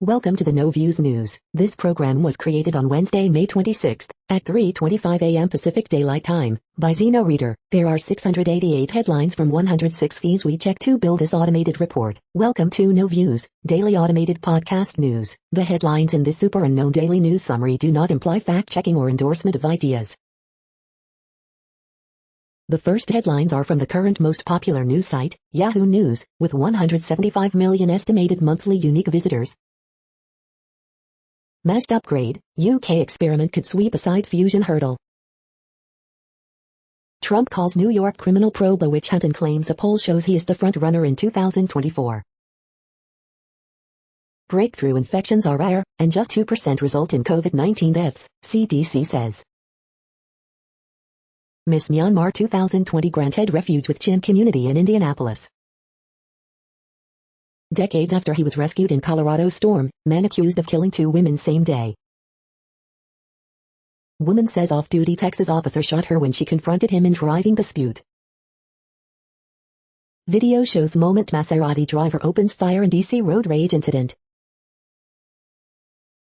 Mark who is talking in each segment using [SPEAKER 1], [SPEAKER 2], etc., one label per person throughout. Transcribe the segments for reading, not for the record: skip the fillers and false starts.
[SPEAKER 1] Welcome to the No Views News. This program was created on Wednesday, May 26th, at 3:25 a.m. Pacific Daylight Time, by Zeno Reader. There are 688 headlines from 106 feeds we check to build this automated report. Welcome to No Views, daily automated podcast news. The headlines in this super unknown daily news summary do not imply fact-checking or endorsement of ideas. The first headlines are from the current most popular news site, Yahoo News, with 175 million estimated monthly unique visitors. Mashed upgrade, UK experiment could sweep aside fusion hurdle. Trump calls New York criminal probe a witch hunt and claims a poll shows he is the front runner in 2024. Breakthrough infections are rare, and just 2% result in COVID-19 deaths, CDC says. Miss Myanmar 2020 granted refuge with Chin community in Indianapolis. Decades after he was rescued in Colorado storm, man accused of killing 2 women same day. Woman says off-duty Texas officer shot her when she confronted him in driving dispute. Video shows moment Maserati driver opens fire in DC road rage incident.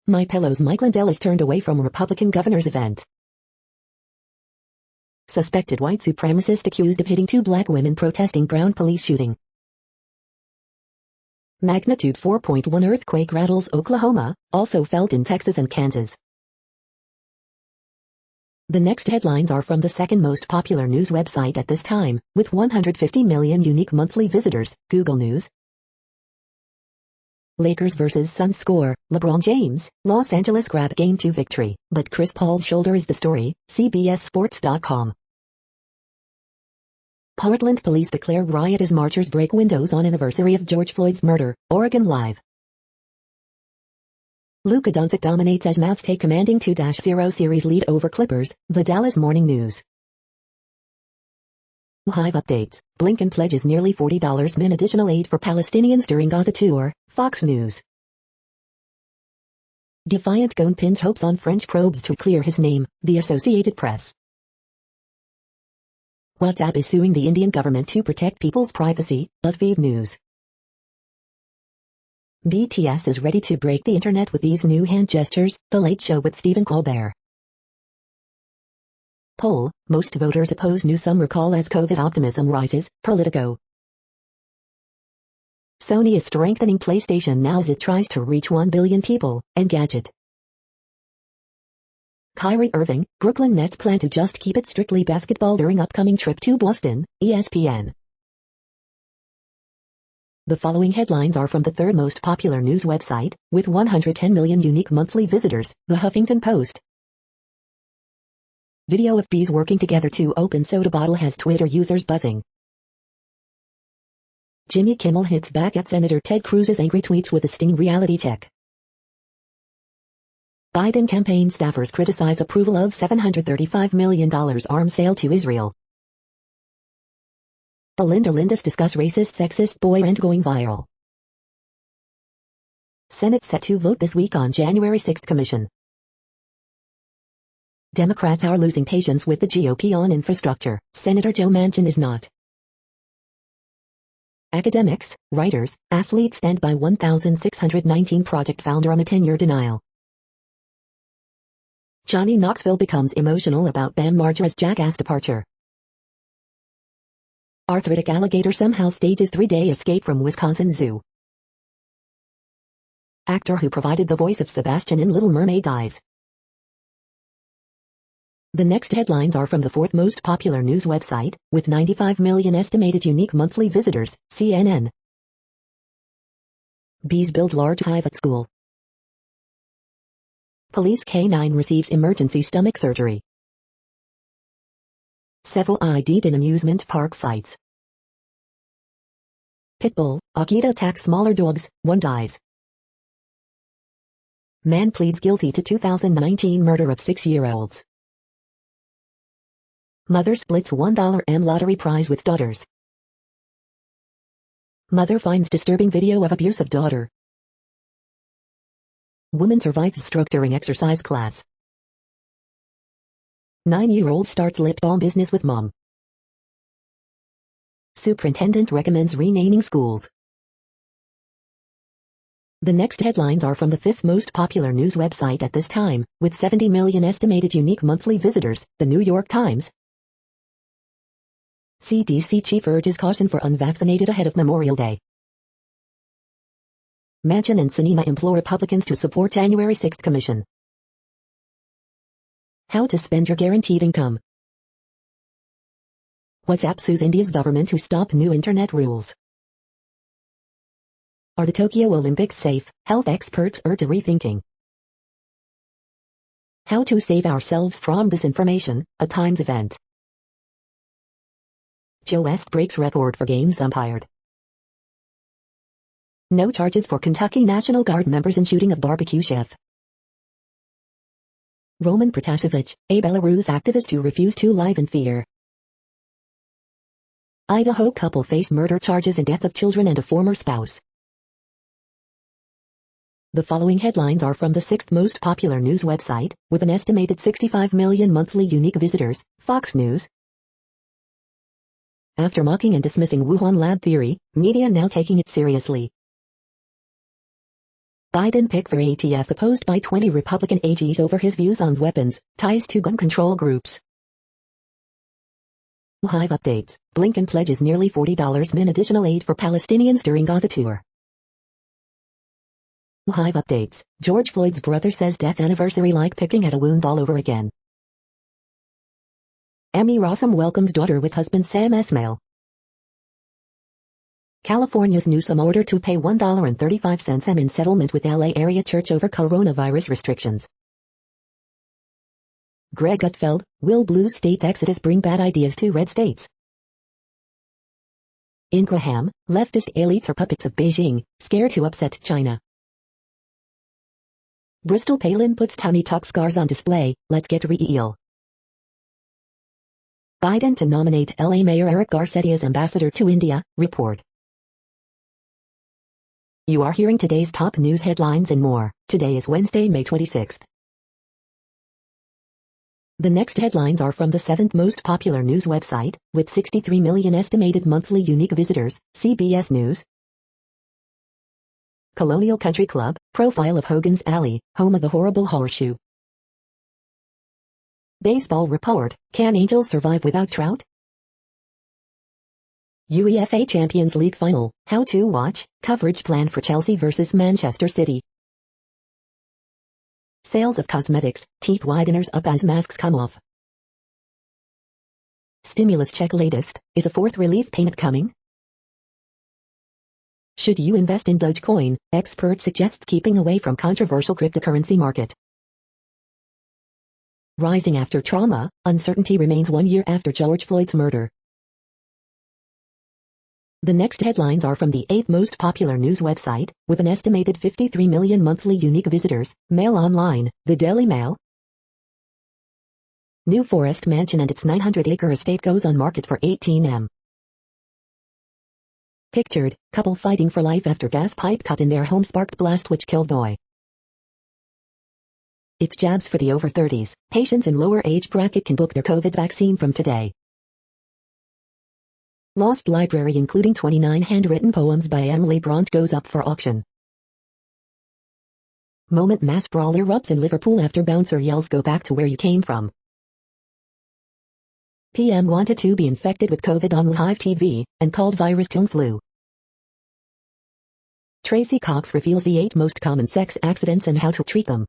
[SPEAKER 1] MyPillow's Mike Lindell is turned away from Republican governor's event. Suspected white supremacist accused of hitting 2 black women protesting Brown police shooting. Magnitude 4.1 earthquake rattles Oklahoma, also felt in Texas and Kansas. The next headlines are from the second most popular news website at this time, with 150 million unique monthly visitors, Google News. Lakers vs. Suns score, LeBron James, Los Angeles grab Game 2 victory, but Chris Paul's shoulder is the story, CBSSports.com. Portland police declare riot as marchers break windows on anniversary of George Floyd's murder, Oregon Live. Luka Doncic dominates as Mavs take commanding 2-0 series lead over Clippers, the Dallas Morning News. Hive updates, Blinken pledges nearly $40 in additional aid for Palestinians during Gaza tour, Fox News. Defiant Ghosn pins hopes on French probes to clear his name, the Associated Press. WhatsApp is suing the Indian government to protect people's privacy, BuzzFeed News. BTS is ready to break the internet with these new hand gestures, The Late Show with Stephen Colbert. Poll, most voters oppose new summer call as COVID optimism rises, Politico. Sony is strengthening PlayStation now as it tries to reach 1 billion people, Engadget. Kyrie Irving, Brooklyn Nets plan to just keep it strictly basketball during upcoming trip to Boston, ESPN. The following headlines are from the third most popular news website, with 110 million unique monthly visitors, The Huffington Post. Video of bees working together to open soda bottle has Twitter users buzzing. Jimmy Kimmel hits back at Senator Ted Cruz's angry tweets with a sting reality check. Biden campaign staffers criticize approval of $735 million arms sale to Israel. Belinda Lindas discuss racist sexist boyfriend going viral. Senate set to vote this week on January 6 commission. Democrats are losing patience with the GOP on infrastructure, Senator Joe Manchin is not. Academics, writers, athletes stand by 1,619 project founder on a 10-year denial. Johnny Knoxville becomes emotional about Bam Margera's jackass departure. Arthritic alligator somehow stages 3-day escape from Wisconsin Zoo. Actor who provided the voice of Sebastian in Little Mermaid dies. The next headlines are from the fourth most popular news website, with 95 million estimated unique monthly visitors, CNN. Bees build large hive at school. Police K9 receives emergency stomach surgery. Several ID'd in amusement park fights. Pitbull, Akita attacks smaller dogs, 1 dies. Man pleads guilty to 2019 murder of 6-year-olds. Mother splits $1 lottery prize with daughters. Mother finds disturbing video of abuse of daughter. Woman survives stroke during exercise class. 9-year-old starts lip balm business with mom. Superintendent recommends renaming schools. The next headlines are from the fifth most popular news website at this time, with 70 million estimated unique monthly visitors, the New York Times. CDC chief urges caution for unvaccinated ahead of Memorial Day. Manchin and Sinema implore Republicans to support January 6th commission. How to spend your guaranteed income. WhatsApp sues India's government to stop new internet rules. Are the Tokyo Olympics safe? Health experts urge a rethinking. How to save ourselves from disinformation, a Times event. Joe West breaks record for games umpired. No charges for Kentucky National Guard members in shooting of barbecue chef. Roman Protasevich, a Belarus activist who refused to live in fear. Idaho couple face murder charges and death of children and a former spouse. The following headlines are from the sixth most popular news website, with an estimated 65 million monthly unique visitors, Fox News. After mocking and dismissing Wuhan lab theory, media now taking it seriously. Biden pick for ATF opposed by 20 Republican AGs over his views on weapons, ties to gun control groups. Live updates, Blinken pledges nearly $40 in additional aid for Palestinians during Gaza tour. Live updates, George Floyd's brother says death anniversary like picking at a wound all over again. Emmy Rossum welcomes daughter with husband Sam Esmail. California's Newsom ordered to pay $1.35 in settlement with LA area church over coronavirus restrictions. Greg Gutfeld, will blue state exodus bring bad ideas to red states? In Graham, leftist elites are puppets of Beijing, scared to upset China. Bristol Palin puts tummy tuck scars on display, let's get real. Biden to nominate LA Mayor Eric Garcetti as ambassador to India, report. You are hearing today's top news headlines and more. Today is Wednesday, May 26th. The next headlines are from the seventh most popular news website, with 63 million estimated monthly unique visitors, CBS News. Colonial Country Club, profile of Hogan's Alley, home of the horrible horseshoe. Baseball report, can Angels survive without Trout? UEFA Champions League final, how to watch, coverage plan for Chelsea vs Manchester City. Sales of cosmetics, teeth whiteners up as masks come off. Stimulus check latest, is a fourth relief payment coming? Should you invest in Dogecoin? Expert suggests keeping away from controversial cryptocurrency market. Rising after trauma, uncertainty remains 1 year after George Floyd's murder. The next headlines are from the eighth most popular news website, with an estimated 53 million monthly unique visitors, Mail Online, the Daily Mail. New Forest mansion and its 900-acre estate goes on market for $18 M. Pictured, couple fighting for life after gas pipe cut in their home sparked blast which killed boy. It's jabs for the over 30s. Patients in lower age bracket can book their COVID vaccine from today. Lost library including 29 handwritten poems by Emily Bront goes up for auction. Moment mass brawler erupts in Liverpool after bouncer yells go back to where you came from. PM wanted to be infected with COVID on live TV, and called virus Kung Flu. Tracy Cox reveals the 8 most common sex accidents and how to treat them.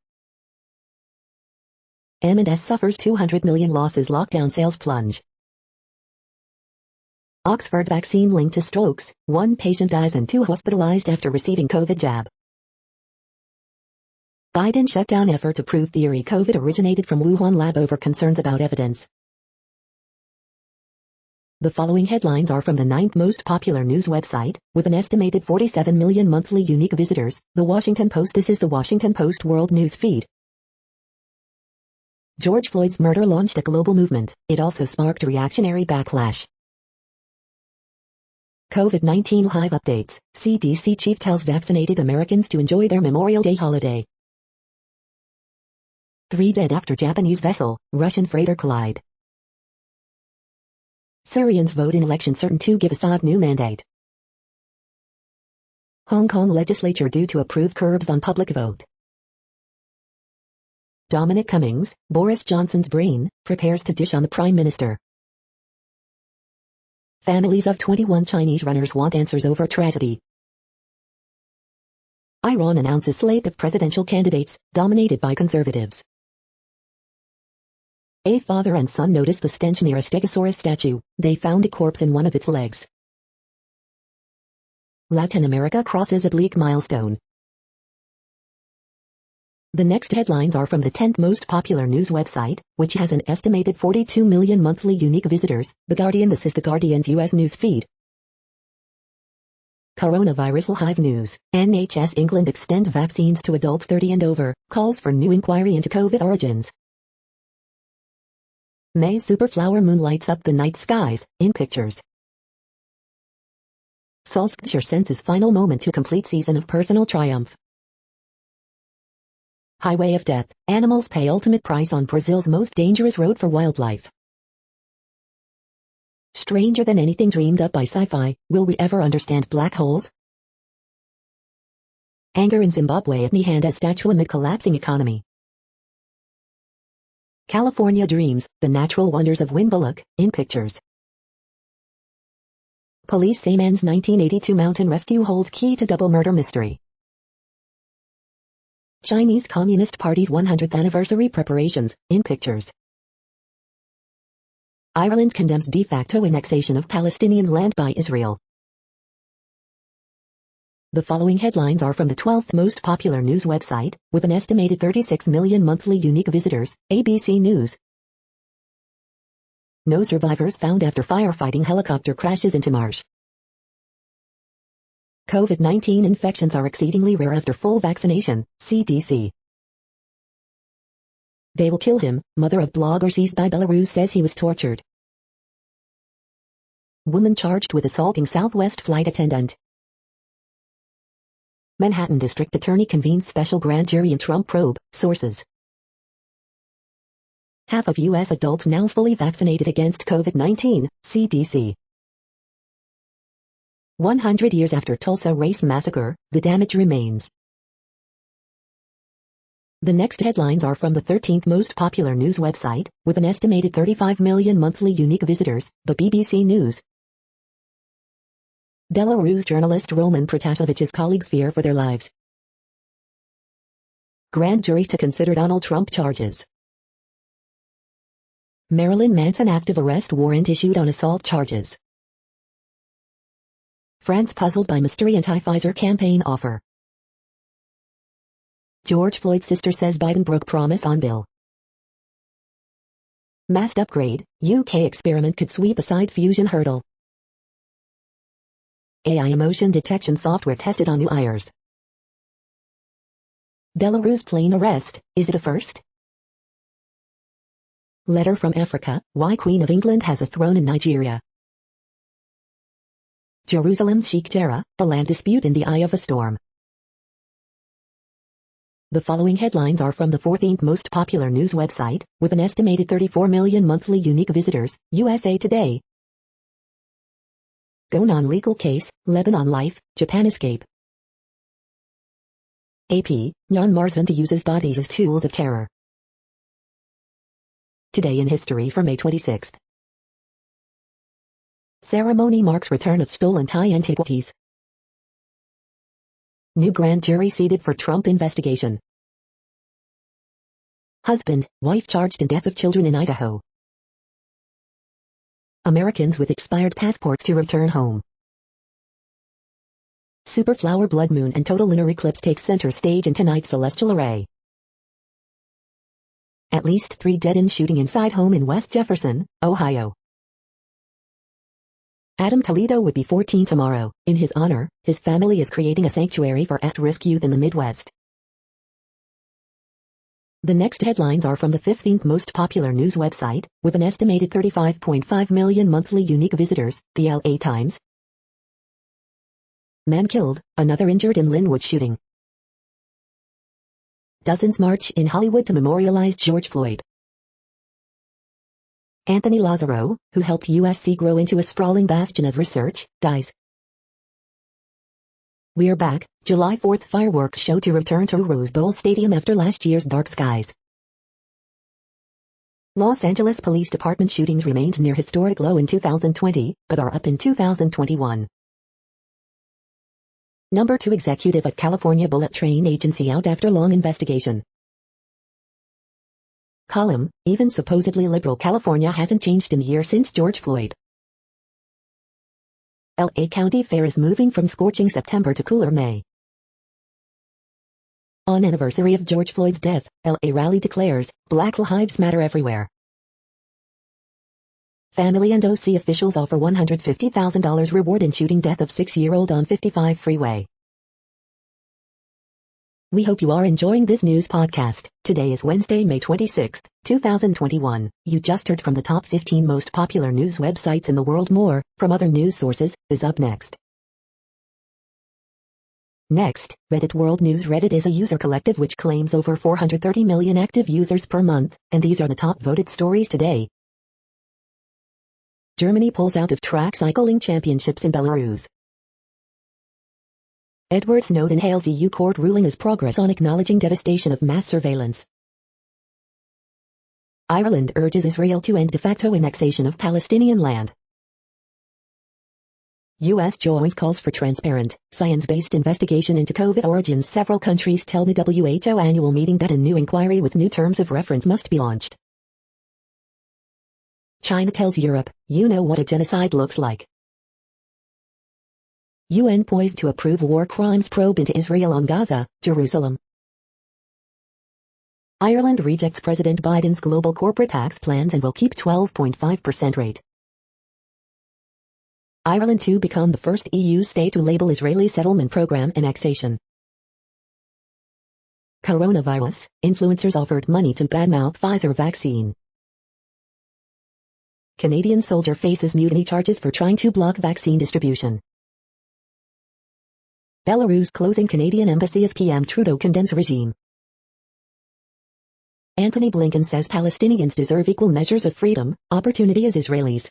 [SPEAKER 1] M&S suffers 200 million losses lockdown sales plunge. Oxford vaccine linked to strokes, 1 patient dies and 2 hospitalized after receiving COVID jab. Biden shut down effort to prove theory COVID originated from Wuhan lab over concerns about evidence. The following headlines are from the 9th most popular news website, with an estimated 47 million monthly unique visitors, The Washington Post. This is the Washington Post World News Feed. George Floyd's murder launched a global movement. It also sparked a reactionary backlash. COVID-19 live updates. CDC chief tells vaccinated Americans to enjoy their Memorial Day holiday. 3 dead after Japanese vessel, Russian freighter collide. Syrians vote in election certain to give Assad new mandate. Hong Kong legislature due to approve curbs on public vote. Dominic Cummings, Boris Johnson's brain, prepares to dish on the Prime Minister. Families of 21 Chinese runners want answers over tragedy. Iran announces slate of presidential candidates, dominated by conservatives. A father and son noticed a stench near a Stegosaurus statue. They found a corpse in one of its legs. Latin America crosses a bleak milestone. The next headlines are from the 10th most popular news website, which has an estimated 42 million monthly unique visitors, The Guardian. This is The Guardian's US news feed. Coronavirus Live News. NHS England extend vaccines to adults 30 and over, calls for new inquiry into COVID origins. May's superflower moon lights up the night skies, in pictures. Solskjaer sends his final moment to complete season of personal triumph. Highway of Death. Animals pay ultimate price on Brazil's most dangerous road for wildlife. Stranger than anything dreamed up by sci-fi. Will we ever understand black holes? Anger in Zimbabwe at Nihand as statue amid collapsing economy. California Dreams, the natural wonders of Wimbledon, in pictures. Police say man's 1982 mountain rescue holds key to double murder mystery. Chinese Communist Party's 100th anniversary preparations, in pictures. Ireland condemns de facto annexation of Palestinian land by Israel. The following headlines are from the 12th most popular news website, with an estimated 36 million monthly unique visitors, ABC News. No survivors found after firefighting helicopter crashes into marsh. COVID-19 infections are exceedingly rare after full vaccination, CDC. They will kill him, mother of blogger seized by Belarus says he was tortured. Woman charged with assaulting Southwest flight attendant. Manhattan District Attorney convenes special grand jury in Trump probe, sources. Half of U.S. adults now fully vaccinated against COVID-19, CDC. 100 years after Tulsa race massacre, the damage remains. The next headlines are from the 13th most popular news website, with an estimated 35 million monthly unique visitors, the BBC News. Belarus journalist Roman Protasevich's colleagues fear for their lives. Grand jury to consider Donald Trump charges. Marilyn Manson active arrest warrant issued on assault charges. France puzzled by mystery anti-Pfizer campaign offer. George Floyd's sister says Biden broke promise on bill. Masked upgrade, UK experiment could sweep aside fusion hurdle. AI emotion detection software tested on new hires. Belarus plane arrest, is it a first? Letter from Africa, why Queen of England has a throne in Nigeria. Jerusalem's Sheikh Jarrah, the land dispute in the eye of a storm. The following headlines are from the 14th most popular news website, with an estimated 34 million monthly unique visitors, USA Today. Gonan legal case, Lebanon life, Japan escape. AP, Myanmar's Vente uses bodies as tools of terror. Today in history for May 26th. Ceremony marks return of stolen Thai antiquities. New grand jury seated for Trump investigation. Husband, wife charged in death of children in Idaho. Americans with expired passports to return home. Superflower blood moon and total lunar eclipse take center stage in tonight's celestial array. At least 3 dead in shooting inside home in West Jefferson, Ohio. Adam Toledo would be 14 tomorrow. In his honor, his family is creating a sanctuary for at-risk youth in the Midwest. The next headlines are from the 15th most popular news website, with an estimated 35.5 million monthly unique visitors, the LA Times. Man killed, another injured in Linwood shooting. Dozens march in Hollywood to memorialize George Floyd. Anthony Lazzaro, who helped USC grow into a sprawling bastion of research, dies. We're back, July 4th fireworks show to return to Rose Bowl Stadium after last year's dark skies. Los Angeles Police Department shootings remained near historic low in 2020, but are up in 2021. Number 2 executive at California Bullet Train Agency out after long investigation. Column, even supposedly liberal California hasn't changed in the year since George Floyd. LA County Fair is moving from scorching September to cooler May. On anniversary of George Floyd's death, LA rally declares, Black Lives Matter everywhere. Family and OC officials offer $150,000 reward in shooting death of 6-year-old on 55 freeway. We hope you are enjoying this news podcast. Today is Wednesday, May 26, 2021. You just heard from the top 15 most popular news websites in the world. More, from other news sources, is up next. Next, Reddit World News. Reddit is a user collective which claims over 430 million active users per month, and these are the top voted stories today. Germany pulls out of track cycling championships in Belarus. Edward Snowden hails EU court ruling as progress on acknowledging devastation of mass surveillance. Ireland urges Israel to end de facto annexation of Palestinian land. U.S. joins calls for transparent, science-based investigation into COVID origins. Several countries tell the WHO annual meeting that a new inquiry with new terms of reference must be launched. China tells Europe, you know what a genocide looks like. UN poised to approve war crimes probe into Israel on Gaza, Jerusalem. Ireland rejects President Biden's global corporate tax plans and will keep 12.5% rate. Ireland to become the first EU state to label Israeli settlement program annexation. Coronavirus, influencers offered money to badmouth Pfizer vaccine. Canadian soldier faces mutiny charges for trying to block vaccine distribution. Belarus closing Canadian embassy as PM Trudeau condemns regime. Antony Blinken says Palestinians deserve equal measures of freedom, opportunity as Israelis.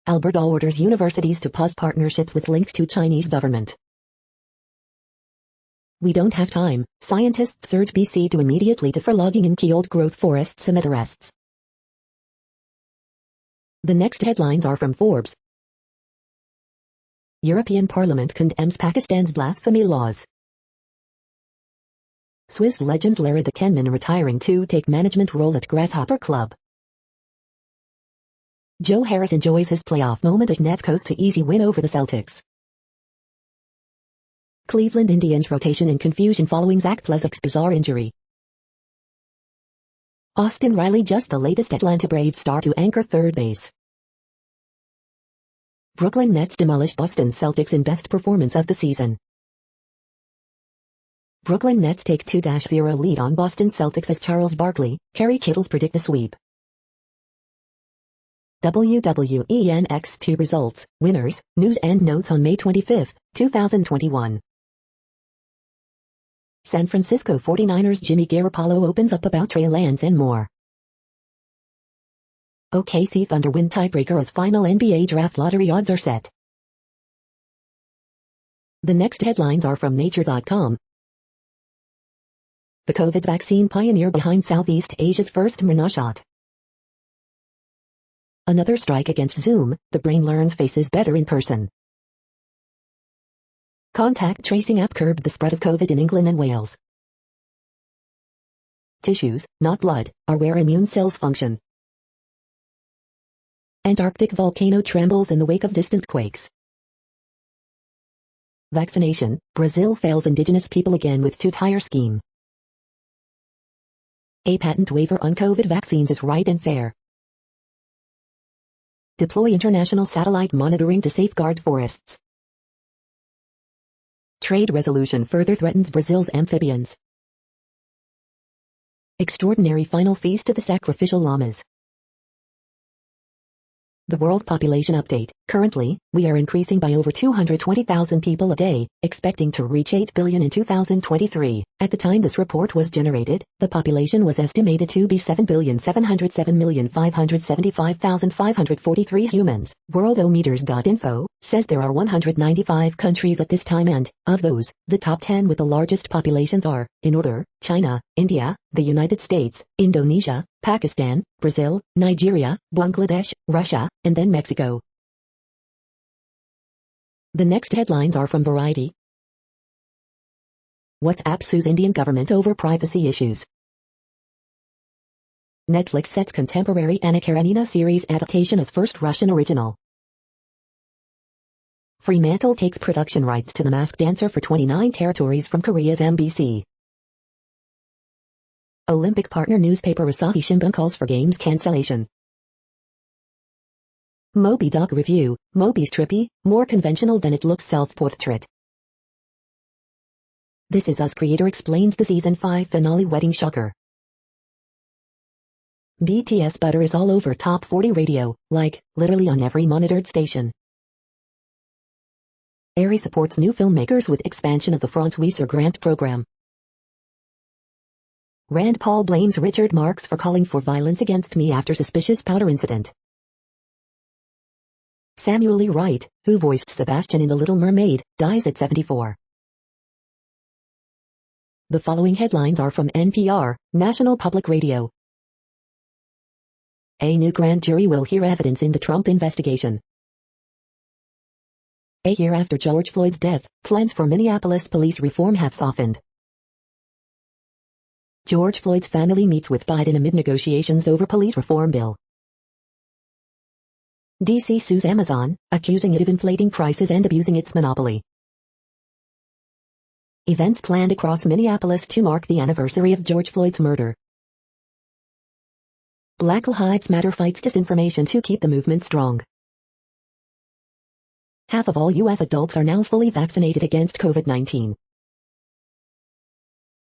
[SPEAKER 1] Alberta orders universities to pause partnerships with links to Chinese government. We don't have time, scientists urge BC to immediately defer logging in key old-growth forests amid arrests. The next headlines are from Forbes. European Parliament condemns Pakistan's blasphemy laws. Swiss legend Lara de Kenman retiring to take management role at Grasshopper Club. Joe Harris enjoys his playoff moment as Nets coast to easy win over the Celtics. Cleveland Indians rotation in confusion following Zach Plesac's bizarre injury. Austin Riley just the latest Atlanta Braves star to anchor third base. Brooklyn Nets demolished Boston Celtics in best performance of the season. Brooklyn Nets take 2-0 lead on Boston Celtics as Charles Barkley, Kerry Kittles predict the sweep. WWE NXT results, winners, news and notes on May 25, 2021. San Francisco 49ers Jimmy Garoppolo opens up about Trey Lance and more. OKC Thunder win tiebreaker as final NBA draft lottery odds are set. The next headlines are from Nature.com. The COVID vaccine pioneer behind Southeast Asia's first mRNA shot. Another strike against Zoom, the brain learns faces better in person. Contact tracing app curbed the spread of COVID in England and Wales. Tissues, not blood, are where immune cells function. Antarctic volcano trembles in the wake of distant quakes. Vaccination, Brazil fails indigenous people again with two-tier scheme. A patent waiver on COVID vaccines is right and fair. Deploy international satellite monitoring to safeguard forests. Trade resolution further threatens Brazil's amphibians. Extraordinary final feast to the sacrificial llamas. The World Population Update. Currently, we are increasing by over 220,000 people a day, expecting to reach 8 billion in 2023. At the time this report was generated, the population was estimated to be 7,707,575,543 humans. Worldometers.info says there are 195 countries at this time and, of those, the top 10 with the largest populations are, in order, China, India, the United States, Indonesia, Pakistan, Brazil, Nigeria, Bangladesh, Russia, and then Mexico. The next headlines are from Variety. WhatsApp sues Indian government over privacy issues. Netflix sets contemporary Anna Karenina series adaptation as first Russian original. Fremantle takes production rights to The Masked Dancer for 29 territories from Korea's MBC. Olympic partner newspaper Asahi Shimbun calls for games cancellation. Moby Dog review. Moby's trippy, more conventional than it looks self-portrait. This Is Us creator explains the season 5 finale wedding shocker. BTS butter is all over top 40 radio, like, literally on every monitored station. Aerie supports new filmmakers with expansion of the France Weiser grant program. Rand Paul blames Richard Marx for calling for violence against me after suspicious powder incident. Samuel Lee Wright, who voiced Sebastian in The Little Mermaid, dies at 74. The following headlines are from NPR, National Public Radio. A new grand jury will hear evidence in the Trump investigation. A year after George Floyd's death, plans for Minneapolis police reform have softened. George Floyd's family meets with Biden amid negotiations over police reform bill. DC sues Amazon, accusing it of inflating prices and abusing its monopoly. Events planned across Minneapolis to mark the anniversary of George Floyd's murder. Black Lives Matter fights disinformation to keep the movement strong. Half of all U.S. adults are now fully vaccinated against COVID-19.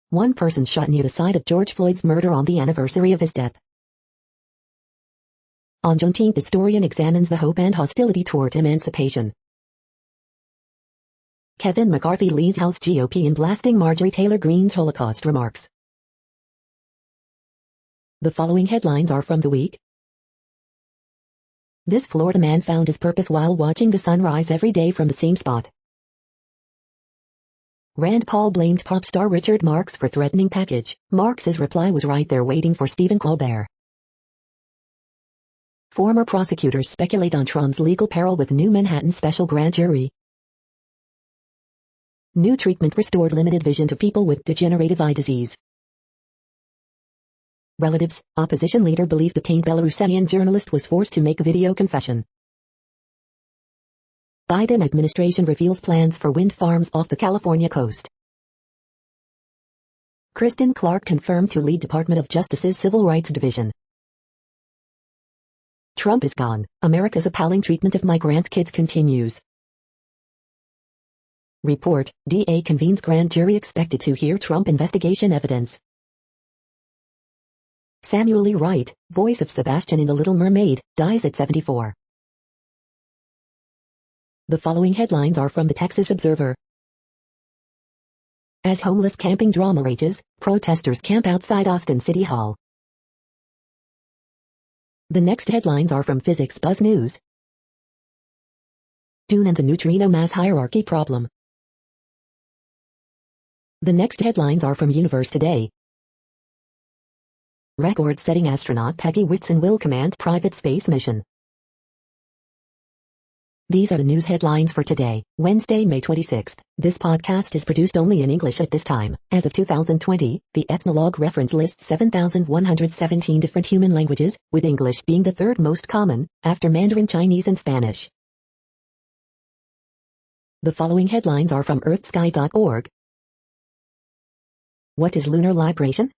[SPEAKER 1] One person shot near the site of George Floyd's murder on the anniversary of his death. On Juneteenth, historian examines the hope and hostility toward emancipation. Kevin McCarthy leads House GOP in blasting Marjorie Taylor Greene's Holocaust remarks. The following headlines are from The Week. This Florida man found his purpose while watching the sun rise every day from the same spot. Rand Paul blamed pop star Richard Marx for threatening package. Marx's reply was right there waiting for Stephen Colbert. Former prosecutors speculate on Trump's legal peril with new Manhattan special grand jury. New treatment restored limited vision to people with degenerative eye disease. Relatives, opposition leader believed detained Belarusian journalist was forced to make video confession. Biden administration reveals plans for wind farms off the California coast. Kristen Clark confirmed to lead Department of Justice's Civil Rights Division. Trump is gone. America's appalling treatment of migrant kids continues. Report, DA convenes grand jury expected to hear Trump investigation evidence. Samuel Lee Wright, voice of Sebastian in The Little Mermaid, dies at 74. The following headlines are from the Texas Observer. As homeless camping drama rages, protesters camp outside Austin City Hall. The next headlines are from Physics Buzz News. Dune and the neutrino mass hierarchy problem. The next headlines are from Universe Today. Record-setting astronaut Peggy Whitson will command private space mission. These are the news headlines for today, Wednesday, May 26th. This podcast is produced only in English at this time. As of 2020, the Ethnologue reference lists 7,117 different human languages, with English being the third most common, after Mandarin Chinese and Spanish. The following headlines are from earthsky.org. What is lunar libration?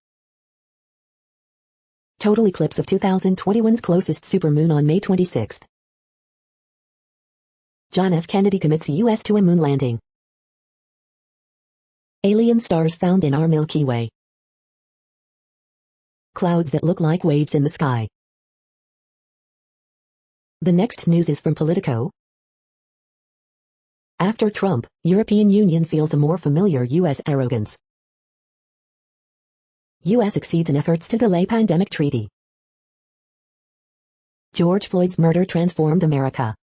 [SPEAKER 1] Total eclipse of 2021's closest supermoon on May 26th. John F. Kennedy commits U.S. to a moon landing. Alien stars found in our Milky Way. Clouds that look like waves in the sky. The next news is from Politico. After Trump, European Union feels a more familiar U.S. arrogance. U.S. exceeds in efforts to delay pandemic treaty. George Floyd's murder transformed America.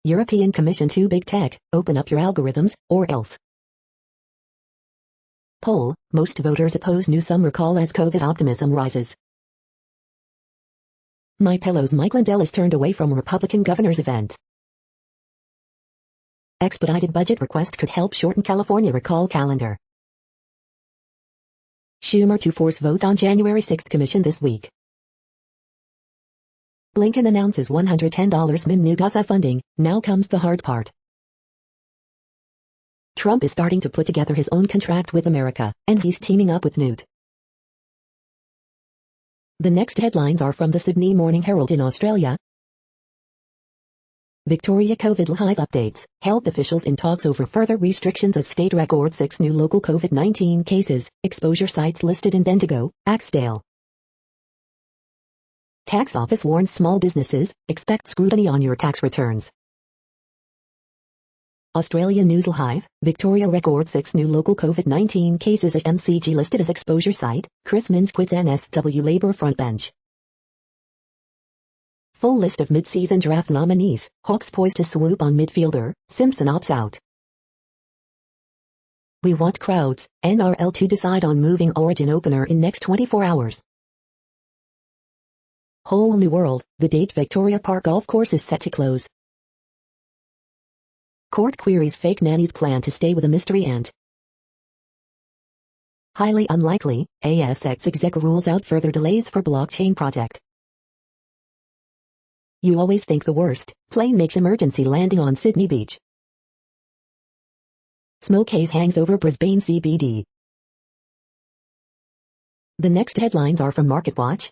[SPEAKER 1] European Commission to Big Tech, open up your algorithms, or else. Poll, most voters oppose new summer call as COVID optimism rises. MyPillow's Mike Lindell is turned away from Republican governor's event. Expedited budget request could help shorten California recall calendar. Schumer to force vote on January 6 commission this week. Blinken announces $110 min new Gaza funding, now comes the hard part. Trump is starting to put together his own contract with America, and he's teaming up with Newt. The next headlines are from the Sydney Morning Herald in Australia. Victoria COVID live updates, health officials in talks over further restrictions as state records 6 new local COVID-19 cases, exposure sites listed in Bendigo, Axedale. Tax office warns small businesses, expect scrutiny on your tax returns. Australian News Live, Victoria records 6 new local COVID-19 cases at MCG listed as exposure site, Chris Minns quits NSW Labour frontbench. Full list of mid-season draft nominees, Hawks poised to swoop on midfielder, Simpson opts out. We want crowds, NRL to decide on moving Origin opener in next 24 hours. Whole new world, the date Victoria Park Golf Course is set to close. Court queries fake nanny's plan to stay with a mystery aunt. Highly unlikely, ASX exec rules out further delays for blockchain project. You always think the worst, plane makes emergency landing on Sydney Beach. Smoke haze hangs over Brisbane CBD. The next headlines are from MarketWatch.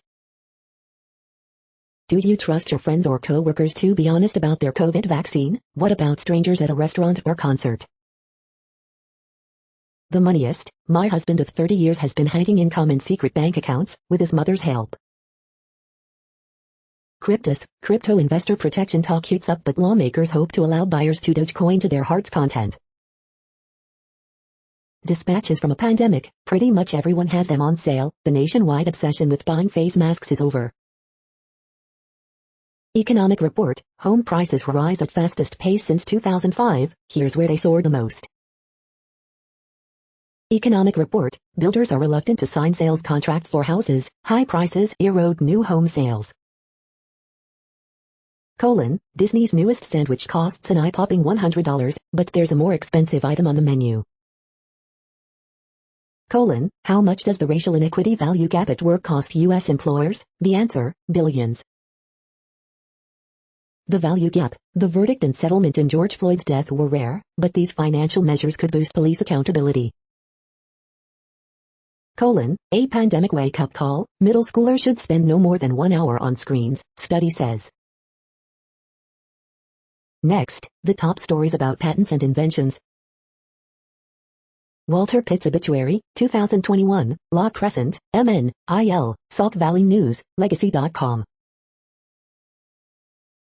[SPEAKER 1] Do you trust your friends or co-workers to be honest about their COVID vaccine? What about strangers at a restaurant or concert? The moneyest, my husband of 30 years has been hiding income in secret bank accounts, with his mother's help. Cryptus, crypto investor protection talk heats up but lawmakers hope to allow buyers to Dogecoin to their heart's content. Dispatches from a pandemic, pretty much everyone has them on sale, the nationwide obsession with buying face masks is over. Economic report, home prices rise at fastest pace since 2005, here's where they soar the most. Economic report, builders are reluctant to sign sales contracts for houses, high prices erode new home sales. Disney's newest sandwich costs an eye-popping $100, but there's a more expensive item on the menu. How much does the racial inequity value gap at work cost U.S. employers? The answer, billions. The value gap, the verdict and settlement in George Floyd's death were rare, but these financial measures could boost police accountability. A pandemic wake-up call, middle schoolers should spend no more than 1 hour on screens, study says. Next, the top stories about patents and inventions. Walter Pitt's obituary, 2021, Law Crescent, MN.IL, Sauk Valley News, Legacy.com.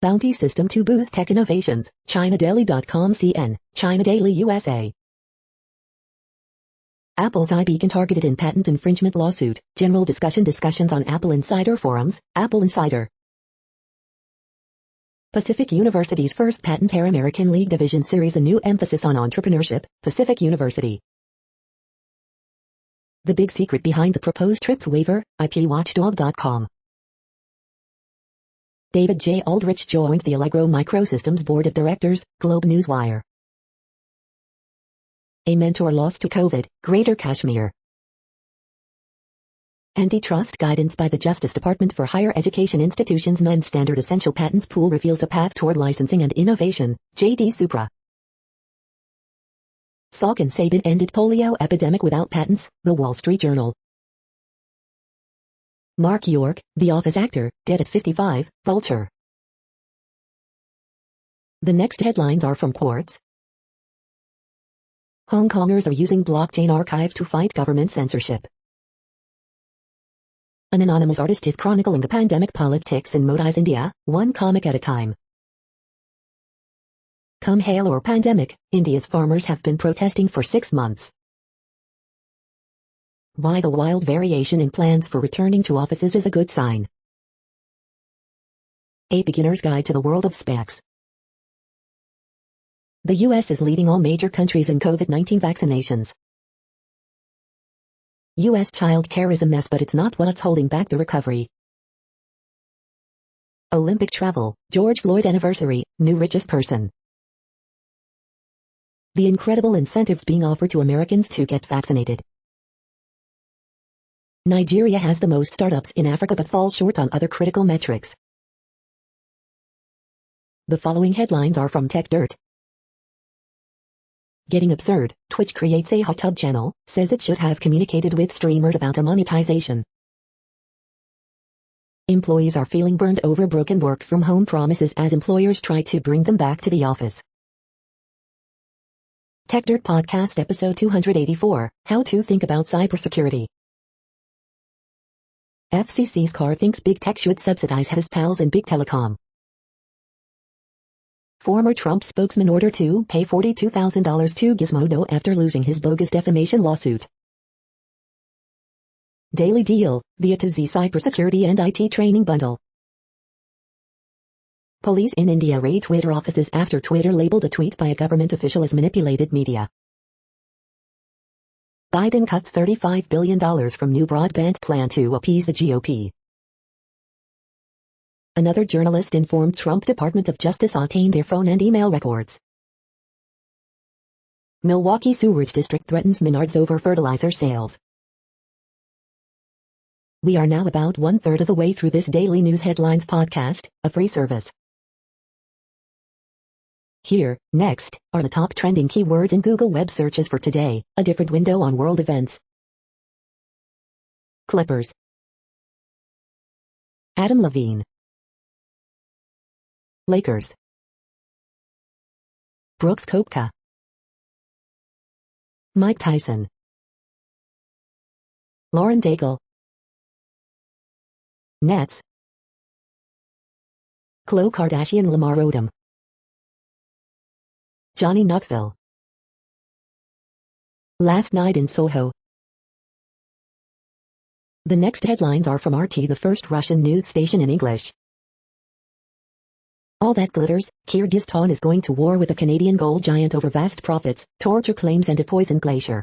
[SPEAKER 1] Bounty system to boost tech innovations, ChinaDaily.com CN, China Daily USA. Apple's iBeacon targeted in patent infringement lawsuit, general discussions on Apple Insider forums, Apple Insider. Pacific University's first patent Air American League Division Series, a new emphasis on entrepreneurship, Pacific University. The big secret behind the proposed TRIPS waiver, IPWatchdog.com. David J. Aldrich joins the Allegro Microsystems Board of Directors, Globe Newswire. A mentor lost to COVID, Greater Kashmir. Antitrust guidance by the Justice Department for higher education institutions. Non-standard essential patents pool reveals the path toward licensing and innovation, J.D. Supra. Salk and Sabin ended polio epidemic without patents, The Wall Street Journal. Mark York, The Office actor, dead at 55, Vulture. The next headlines are from Quartz. Hong Kongers are using blockchain archive to fight government censorship. An anonymous artist is chronicling the pandemic politics in Modi's India, one comic at a time. Come hail or pandemic, India's farmers have been protesting for 6 months. Why the wild variation in plans for returning to offices is a good sign. A beginner's guide to the world of SPACs. The U.S. is leading all major countries in COVID-19 vaccinations. U.S. child care is a mess, but it's not what's holding back the recovery. Olympic travel, George Floyd anniversary, new richest person. The incredible incentives being offered to Americans to get vaccinated. Nigeria has the most startups in Africa but falls short on other critical metrics. The following headlines are from Tech Dirt. Getting absurd, Twitch creates a hot tub channel, says it should have communicated with streamers about a monetization. Employees are feeling burned over broken work-from-home promises as employers try to bring them back to the office. Tech Dirt Podcast Episode 284, How to Think About Cybersecurity. FCC's car thinks Big Tech should subsidize his pals in Big Telecom. Former Trump spokesman ordered to pay $42,000 to Gizmodo after losing his bogus defamation lawsuit. Daily Deal, the UTC cybersecurity and IT training bundle. Police in India raid Twitter offices after Twitter labeled a tweet by a government official as manipulated media. Biden cuts $35 billion from new broadband plan to appease the GOP. Another journalist informed Trump Department of Justice obtained their phone and email records. Milwaukee Sewerage District threatens Menards over fertilizer sales. We are now about 1/3 of the way through this daily news headlines podcast, a free service. Here, next, are the top trending keywords in Google web searches for today, a different window on world events. Clippers. Adam Levine. Lakers. Brooks Koepka. Mike Tyson. Lauren Daigle. Nets. Khloe Kardashian, Lamar Odom. Johnny Knoxville. Last night in Soho. The next headlines are from RT, the first Russian news station in English. All that glitters, Kyrgyzstan is going to war with a Canadian gold giant over vast profits, torture claims and a poisoned glacier.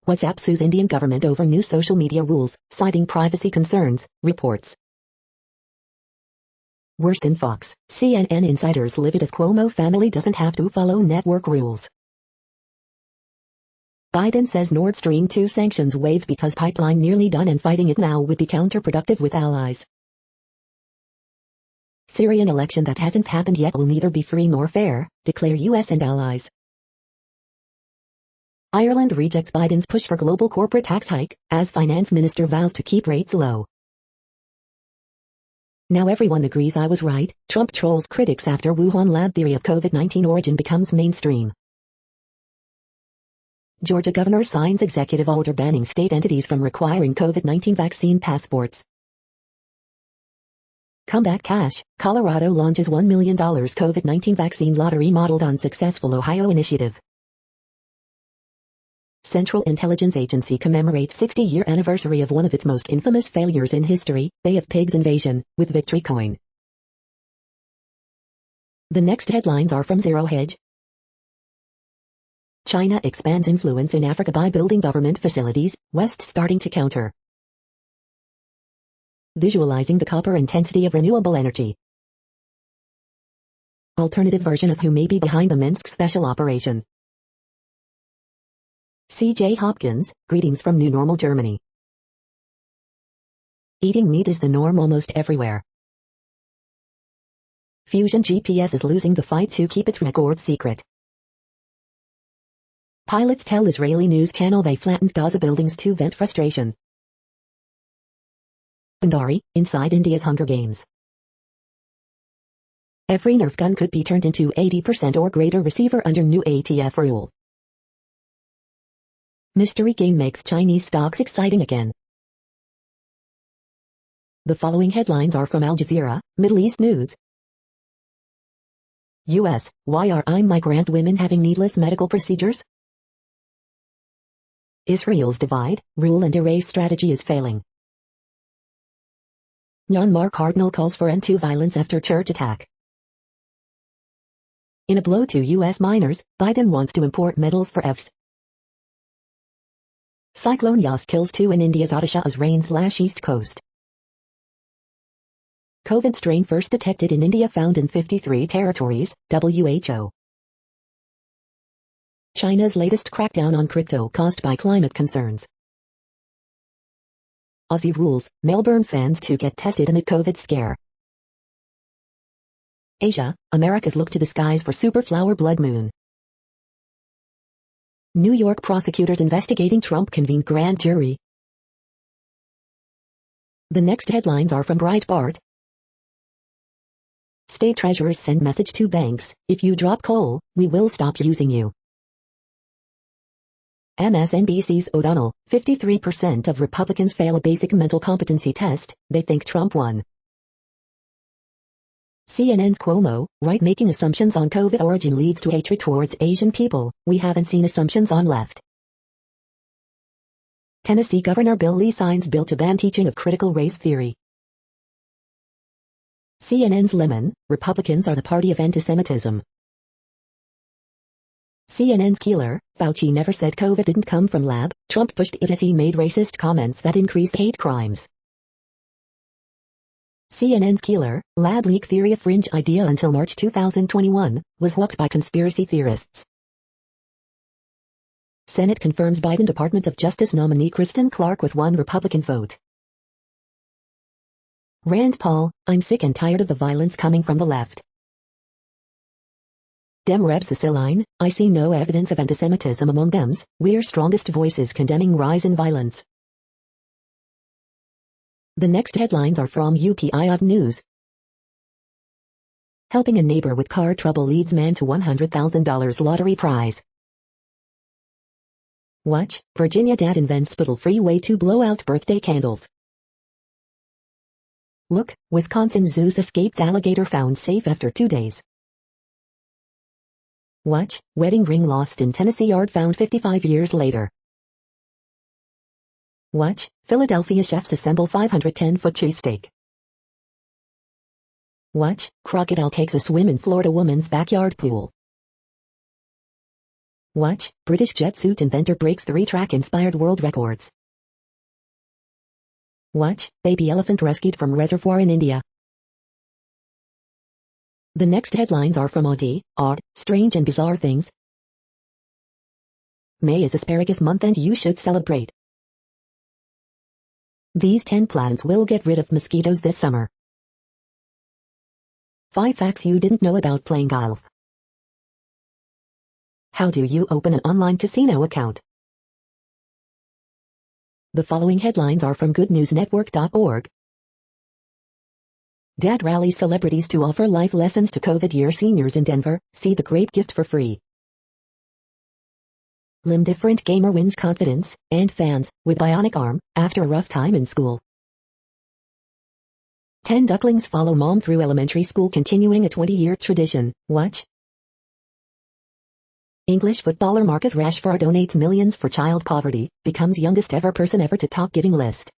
[SPEAKER 1] WhatsApp sues Indian government over new social media rules, citing privacy concerns, reports. Worse than Fox, CNN insiders livid as Cuomo family doesn't have to follow network rules. Biden says Nord Stream 2 sanctions waived because pipeline nearly done and fighting it now would be counterproductive with allies. Syrian election that hasn't happened yet will neither be free nor fair, declare US and allies. Ireland rejects Biden's push for global corporate tax hike, as finance minister vows to keep rates low. Now everyone agrees I was right, Trump trolls critics after Wuhan lab theory of COVID-19 origin becomes mainstream. Georgia governor signs executive order banning state entities from requiring COVID-19 vaccine passports. Comeback cash, Colorado launches $1 million COVID-19 vaccine lottery modeled on successful Ohio initiative. Central Intelligence Agency commemorates 60-year anniversary of one of its most infamous failures in history, Bay of Pigs invasion, with Victory Coin. The next headlines are from Zero Hedge. China expands influence in Africa by building government facilities, West starting to counter. Visualizing the copper intensity of renewable energy. Alternative version of who may be behind the Minsk special operation. C.J. Hopkins, greetings from New Normal Germany. Eating meat is the norm almost everywhere. Fusion GPS is losing the fight to keep its record secret. Pilots tell Israeli news channel they flattened Gaza buildings to vent frustration. Bandari, inside India's Hunger Games. Every Nerf gun could be turned into 80% or greater receiver under new ATF rule. Mystery game makes Chinese stocks exciting again. The following headlines are from Al Jazeera, Middle East News. U.S. Why are migrant women having needless medical procedures? Israel's divide, rule and erase strategy is failing. Myanmar Cardinal calls for end to violence after church attack. In a blow to U.S. miners, Biden wants to import metals for EVs. Cyclone Yas kills 2 in India's Odisha as rains lash east coast. COVID strain first detected in India found in 53 territories, WHO. China's latest crackdown on crypto caused by climate concerns. Aussie rules, Melbourne fans to get tested amid COVID scare. Asia, America's look to the skies for superflower blood moon. New York prosecutors investigating Trump convened grand jury. The next headlines are from Breitbart. State treasurers send message to banks, if you drop coal, we will stop using you. MSNBC's O'Donnell, 53% of Republicans fail a basic mental competency test, they think Trump won. CNN's Cuomo, right, making assumptions on COVID origin leads to hatred towards Asian people, we haven't seen assumptions on left. Tennessee Governor Bill Lee signs bill to ban teaching of critical race theory. CNN's Lemon, Republicans are the party of antisemitism. CNN's Keeler, Fauci never said COVID didn't come from lab, Trump pushed it as he made racist comments that increased hate crimes. CNN's Keeler, lab leak theory, a fringe idea until March 2021, was whopped by conspiracy theorists. Senate confirms Biden Department of Justice nominee Kristen Clark with 1 Republican vote. Rand Paul, I'm sick and tired of the violence coming from the left. Dem Rep Ceciline, I see no evidence of antisemitism among Dems, we're strongest voices condemning rise in violence. The next headlines are from UPI News. Helping a neighbor with car trouble leads man to $100,000 lottery prize. Watch, Virginia dad invents spittle-free way to blow out birthday candles. Look, Wisconsin zoo's escaped alligator found safe after 2 days. Watch, wedding ring lost in Tennessee yard found 55 years later. Watch, Philadelphia chefs assemble 510-foot cheesesteak. Watch, crocodile takes a swim in Florida woman's backyard pool. Watch, British jet suit inventor breaks 3-track-inspired world records. Watch, baby elephant rescued from reservoir in India. The next headlines are from Odd, Strange and Bizarre Things. May is asparagus month and you should celebrate. These 10 plants will get rid of mosquitoes this summer. 5 facts you didn't know about playing golf. How do you open an online casino account? The following headlines are from goodnewsnetwork.org. Dad rallies celebrities to offer life lessons to COVID-year seniors in Denver, see the great gift for free. Limb different gamer wins confidence and fans with bionic arm after a rough time in school. 10 ducklings follow mom through elementary school, continuing a 20-year tradition. Watch. English footballer Marcus Rashford donates millions for child poverty, becomes youngest ever person ever to top giving list.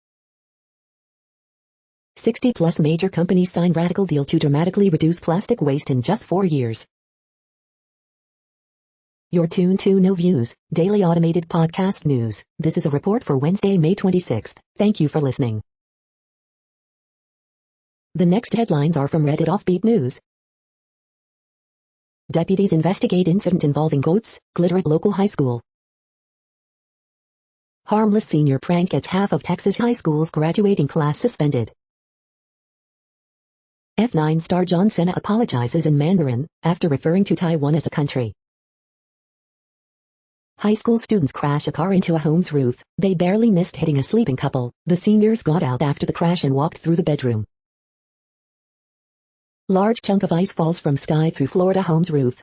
[SPEAKER 1] 60-plus major companies sign radical deal to dramatically reduce plastic waste in just 4 years. You're tuned to No Views, daily automated podcast news. This is a report for Wednesday, May 26th. Thank you for listening. The next headlines are from Reddit Offbeat News. Deputies investigate incident involving goats, glitter at local high school. Harmless senior prank gets half of Texas high school's graduating class suspended. F9 star John Cena apologizes in Mandarin, after referring to Taiwan as a country. High school students crash a car into a home's roof. They barely missed hitting a sleeping couple. The seniors got out after the crash and walked through the bedroom. Large chunk of ice falls from sky through Florida home's roof.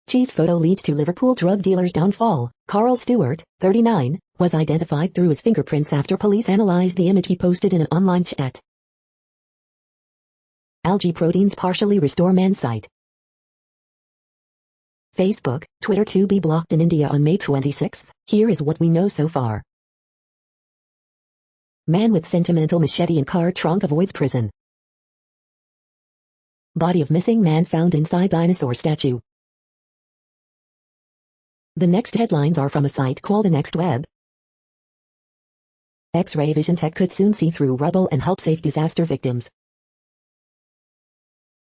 [SPEAKER 1] Cheese photo leads to Liverpool drug dealer's downfall. Carl Stewart, 39, was identified through his fingerprints after police analyzed the image he posted in an online chat. Algae proteins partially restore man's sight. Facebook, Twitter to be blocked in India on May 26. Here is what we know so far. Man with sentimental machete in car trunk avoids prison. Body of missing man found inside dinosaur statue. The next headlines are from a site called the Next Web. X-ray vision tech could soon see through rubble and help save disaster victims.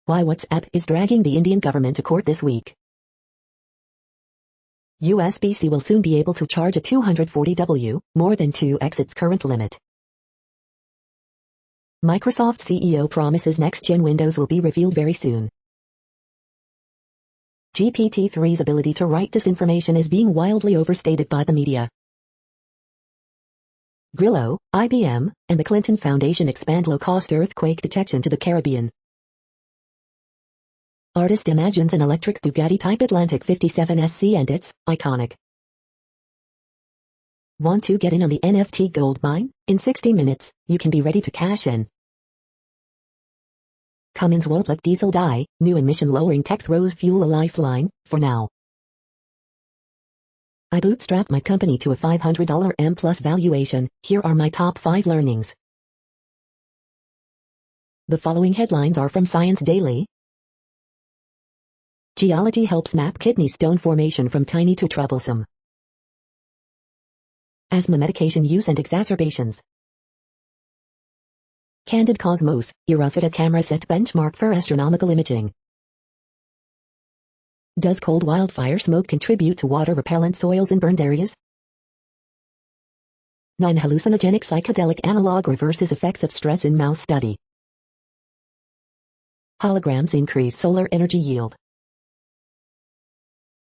[SPEAKER 1] Why WhatsApp is dragging the Indian government to court this week. USB-C will soon be able to charge a 240W, more than 2x its current limit. Microsoft CEO promises next-gen Windows will be revealed very soon. GPT-3's ability to write disinformation is being wildly overstated by the media. Grillo, IBM, and the Clinton Foundation expand low-cost earthquake detection to the Caribbean. Artist imagines an electric Bugatti Type Atlantic 57 SC and it's iconic. Want to get in on the NFT gold mine? In 60 minutes, you can be ready to cash in. Cummins won't let diesel die. New emission-lowering tech throws fuel a lifeline, for now. I bootstrapped my company to a $500 M+ valuation. Here are my top 5 learnings. The following headlines are from Science Daily. Geology helps map kidney stone formation from tiny to troublesome. Asthma medication use and exacerbations. Candid Cosmos, Eurosita camera set benchmark for astronomical imaging. Does cold wildfire smoke contribute to water repellent soils in burned areas? 9 hallucinogenic psychedelic analog reverses effects of stress in mouse study. Holograms increase solar energy yield.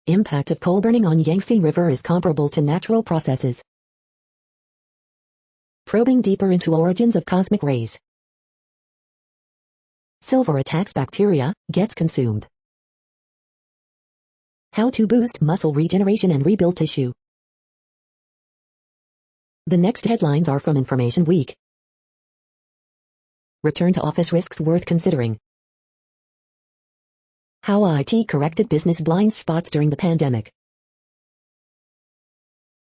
[SPEAKER 1] Impact of coal burning on Yangtze River is comparable to natural processes. Probing deeper into origins of cosmic rays. Silver attacks bacteria, gets consumed. How to boost muscle regeneration and rebuild tissue. The next headlines are from Information Week. Return to office risks worth considering. How IT corrected business blind spots during the pandemic.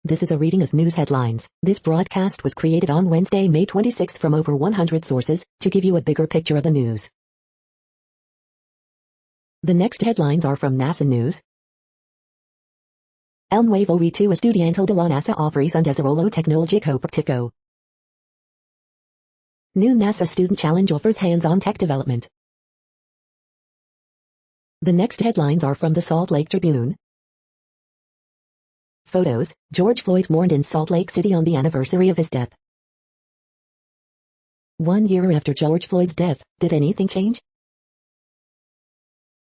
[SPEAKER 1] This is a reading of news headlines. This broadcast was created on Wednesday, May 26 from over 100 sources, to give you a bigger picture of the news. The next headlines are from NASA News. El nuevo reto estudiantil de la NASA ofrece un desarrollo tecnológico práctico. New NASA Student Challenge offers hands-on tech development. The next headlines are from the Salt Lake Tribune. Photos, George Floyd mourned in Salt Lake City on the anniversary of his death. 1 year after George Floyd's death, did anything change?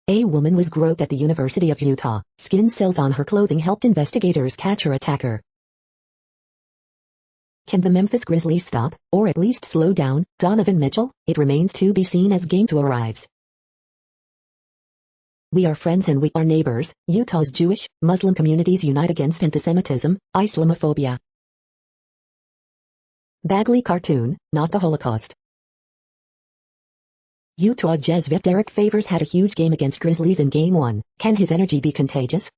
[SPEAKER 1] A woman was groped at the University of Utah. Skin cells on her clothing helped investigators catch her attacker. Can the Memphis Grizzlies stop, or at least slow down, Donovan Mitchell? It remains to be seen as Game 2 arrives. We are friends and we are neighbors. Utah's Jewish, Muslim communities unite against antisemitism, Islamophobia. Bagley cartoon, not the Holocaust. Utah Jazz vet Derek Favors had a huge game against Grizzlies in Game 1. Can his energy be contagious?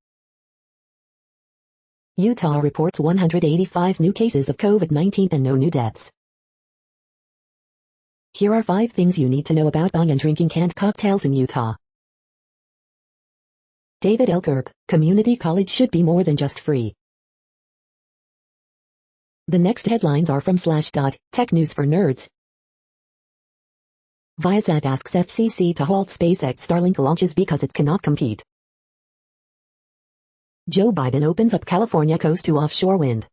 [SPEAKER 1] Utah reports 185 new cases of COVID-19 and no new deaths. Here are 5 things you need to know about buying and drinking canned cocktails in Utah. David L. Kerb, community college should be more than just free. The next headlines are from Slashdot, Tech News for Nerds. Viasat asks FCC to halt SpaceX Starlink launches because it cannot compete. Joe Biden opens up California coast to offshore wind.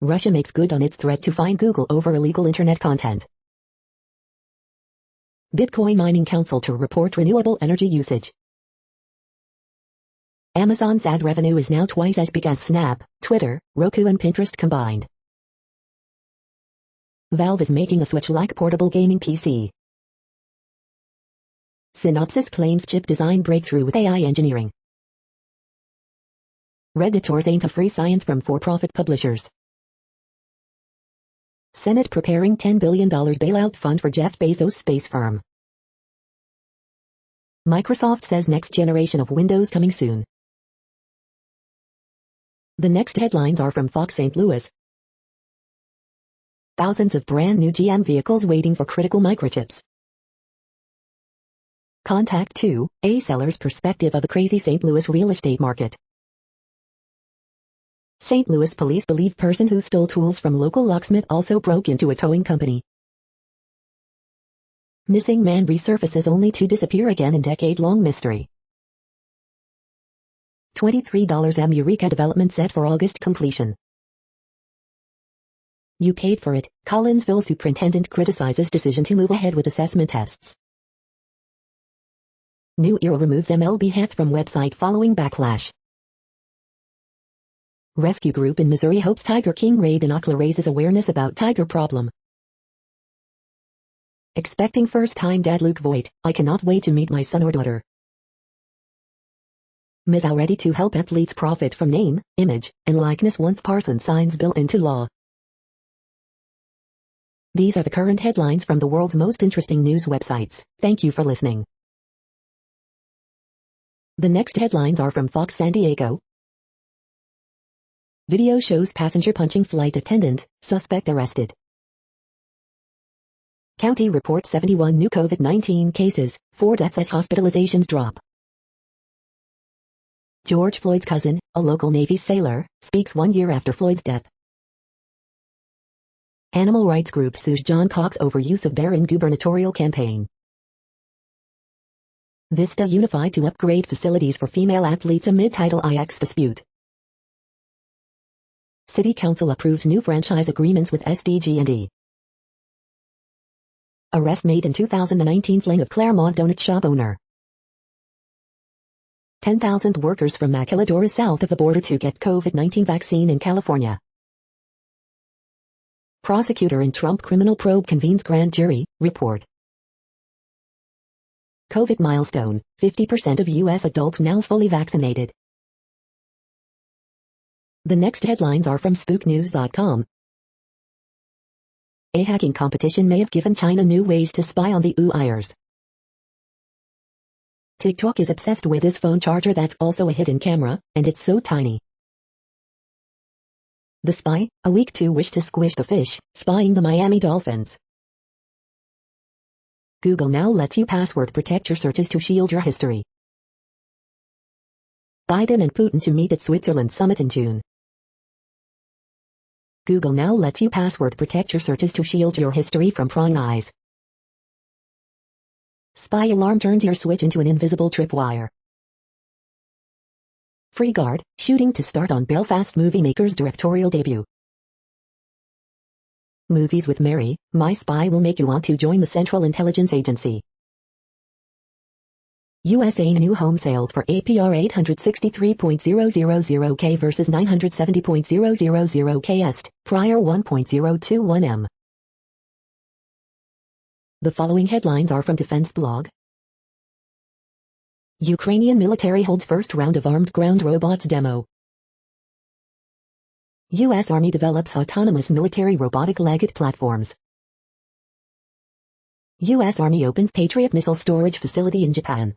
[SPEAKER 1] Russia makes good on its threat to fine Google over illegal internet content. Bitcoin Mining Council to report renewable energy usage. Amazon's ad revenue is now twice as big as Snap, Twitter, Roku and Pinterest combined. Valve is making a Switch-like portable gaming PC. Synopsys claims chip design breakthrough with AI engineering. Redditors ain't a free science from for-profit publishers. Senate preparing $10 billion bailout fund for Jeff Bezos' space firm. Microsoft says next generation of Windows coming soon. The next headlines are from Fox St. Louis. Thousands of brand new GM vehicles waiting for critical microchips. Contact 2, a seller's perspective of the crazy St. Louis real estate market. St. Louis police believe person who stole tools from local locksmith also broke into a towing company. Missing man resurfaces only to disappear again in decade-long mystery. $23 Eureka development set for August completion. You paid for it. Collinsville superintendent criticizes decision to move ahead with assessment tests. New Era removes MLB hats from website following backlash. Rescue group in Missouri hopes Tiger King raid in Ocala raises awareness about tiger problem. Expecting first-time dad Luke Voigt, I cannot wait to meet my son or daughter. Ms. ready to help athletes profit from name, image, and likeness once Parsons signs bill into law. These are the current headlines from the world's most interesting news websites. Thank you for listening. The next headlines are from Fox San Diego. Video shows passenger punching flight attendant, suspect arrested. County reports 71 new COVID-19 cases, 4 deaths as hospitalizations drop. George Floyd's cousin, a local Navy sailor, speaks 1 year after Floyd's death. Animal rights group sues John Cox over use of bear in gubernatorial campaign. Vista unified to upgrade facilities for female athletes amid Title IX dispute. City Council approves new franchise agreements with SDG&E. Arrest made in 2019 slaying of Claremont donut shop owner. 10,000 workers from Maquiladora south of the border to get COVID-19 vaccine in California. Prosecutor in Trump criminal probe convenes grand jury, report. COVID milestone, 50% of U.S. adults now fully vaccinated. The next headlines are from SpookNews.com. A hacking competition may have given China new ways to spy on the Uyghurs. TikTok is obsessed with his phone charger that's also a hidden camera, and it's so tiny. The Spy, a week to wish to squish the fish, spying the Miami Dolphins. Google now lets you password protect your searches to shield your history. Biden and Putin to meet at Switzerland summit in June. Google now lets you password protect your searches to shield your history from prying eyes. Spy alarm turns your switch into an invisible tripwire. Free Guard, shooting to start on Belfast movie maker's directorial debut. Movies with Mary, My Spy will make you want to join the Central Intelligence Agency. USA new home sales for APR 863.000K versus 970.000K est, prior 1.021M. The following headlines are from Defense Blog. Ukrainian military holds first round of armed ground robots demo. U.S. Army develops autonomous military robotic Leggett platforms. U.S. Army opens Patriot missile storage facility in Japan.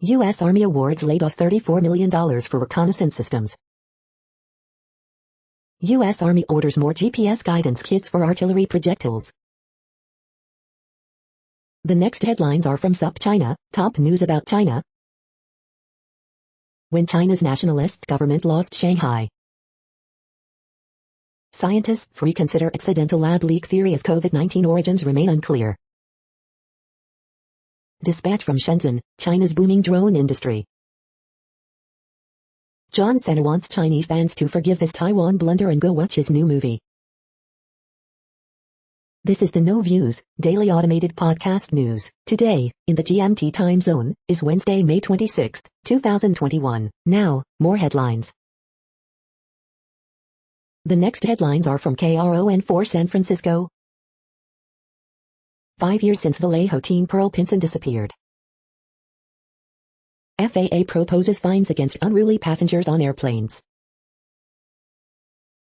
[SPEAKER 1] U.S. Army awards Leidos $34 million for reconnaissance systems. U.S. Army orders more GPS guidance kits for artillery projectiles. The next headlines are from SupChina, top news about China. When China's nationalist government lost Shanghai. Scientists reconsider accidental lab leak theory as COVID-19 origins remain unclear. Dispatch from Shenzhen, China's booming drone industry. John Cena wants Chinese fans to forgive his Taiwan blunder and go watch his new movie. This is the No Views, daily automated podcast news. Today, in the GMT time zone, is Wednesday, May 26, 2021. Now, more headlines. The next headlines are from KRON4 San Francisco. 5 years since Vallejo teen Pearl Pinson disappeared. FAA proposes fines against unruly passengers on airplanes.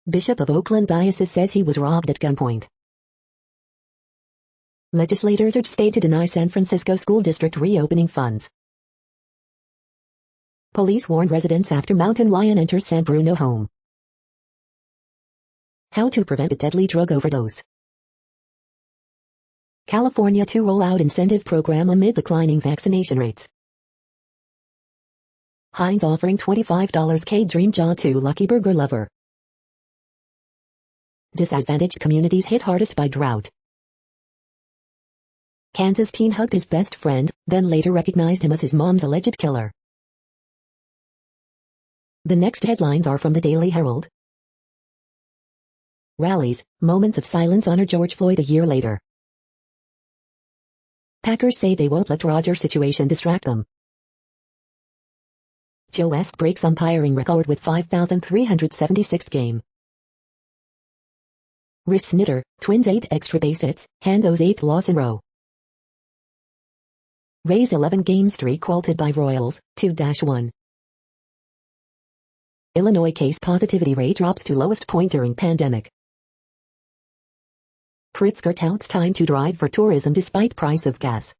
[SPEAKER 1] Bishop of Oakland Diocese says he was robbed at gunpoint. Legislators urge state to deny San Francisco school district reopening funds. Police warned residents after mountain lion enters San Bruno home. How to prevent a deadly drug overdose. California to roll out incentive program amid declining vaccination rates. Heinz offering $25 K dream job to lucky burger lover. Disadvantaged communities hit hardest by drought. Kansas teen hugged his best friend, then later recognized him as his mom's alleged killer. The next headlines are from the Daily Herald. Rallies, moments of silence honor George Floyd a year later. Packers say they won't let Rodgers' situation distract them. Joe West breaks umpiring record with 5,376th game. Riff Snitter, Twins 8 extra base hits, Hando's 8th loss in row. Rays 11-game streak halted by Royals, 2-1. Illinois case positivity rate drops to lowest point during pandemic. Pritzker touts time to drive for tourism despite price of gas.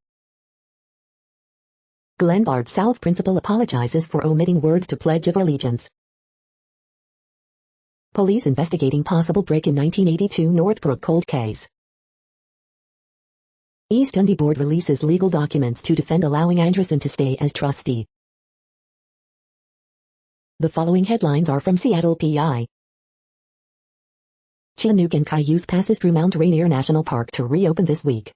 [SPEAKER 1] Glenbard South principal apologizes for omitting words to Pledge of Allegiance. Police investigating possible break in 1982 Northbrook cold case. East Dundee Board releases legal documents to defend allowing Anderson to stay as trustee. The following headlines are from Seattle PI. Chinook and Cayuse passes through Mount Rainier National Park to reopen this week.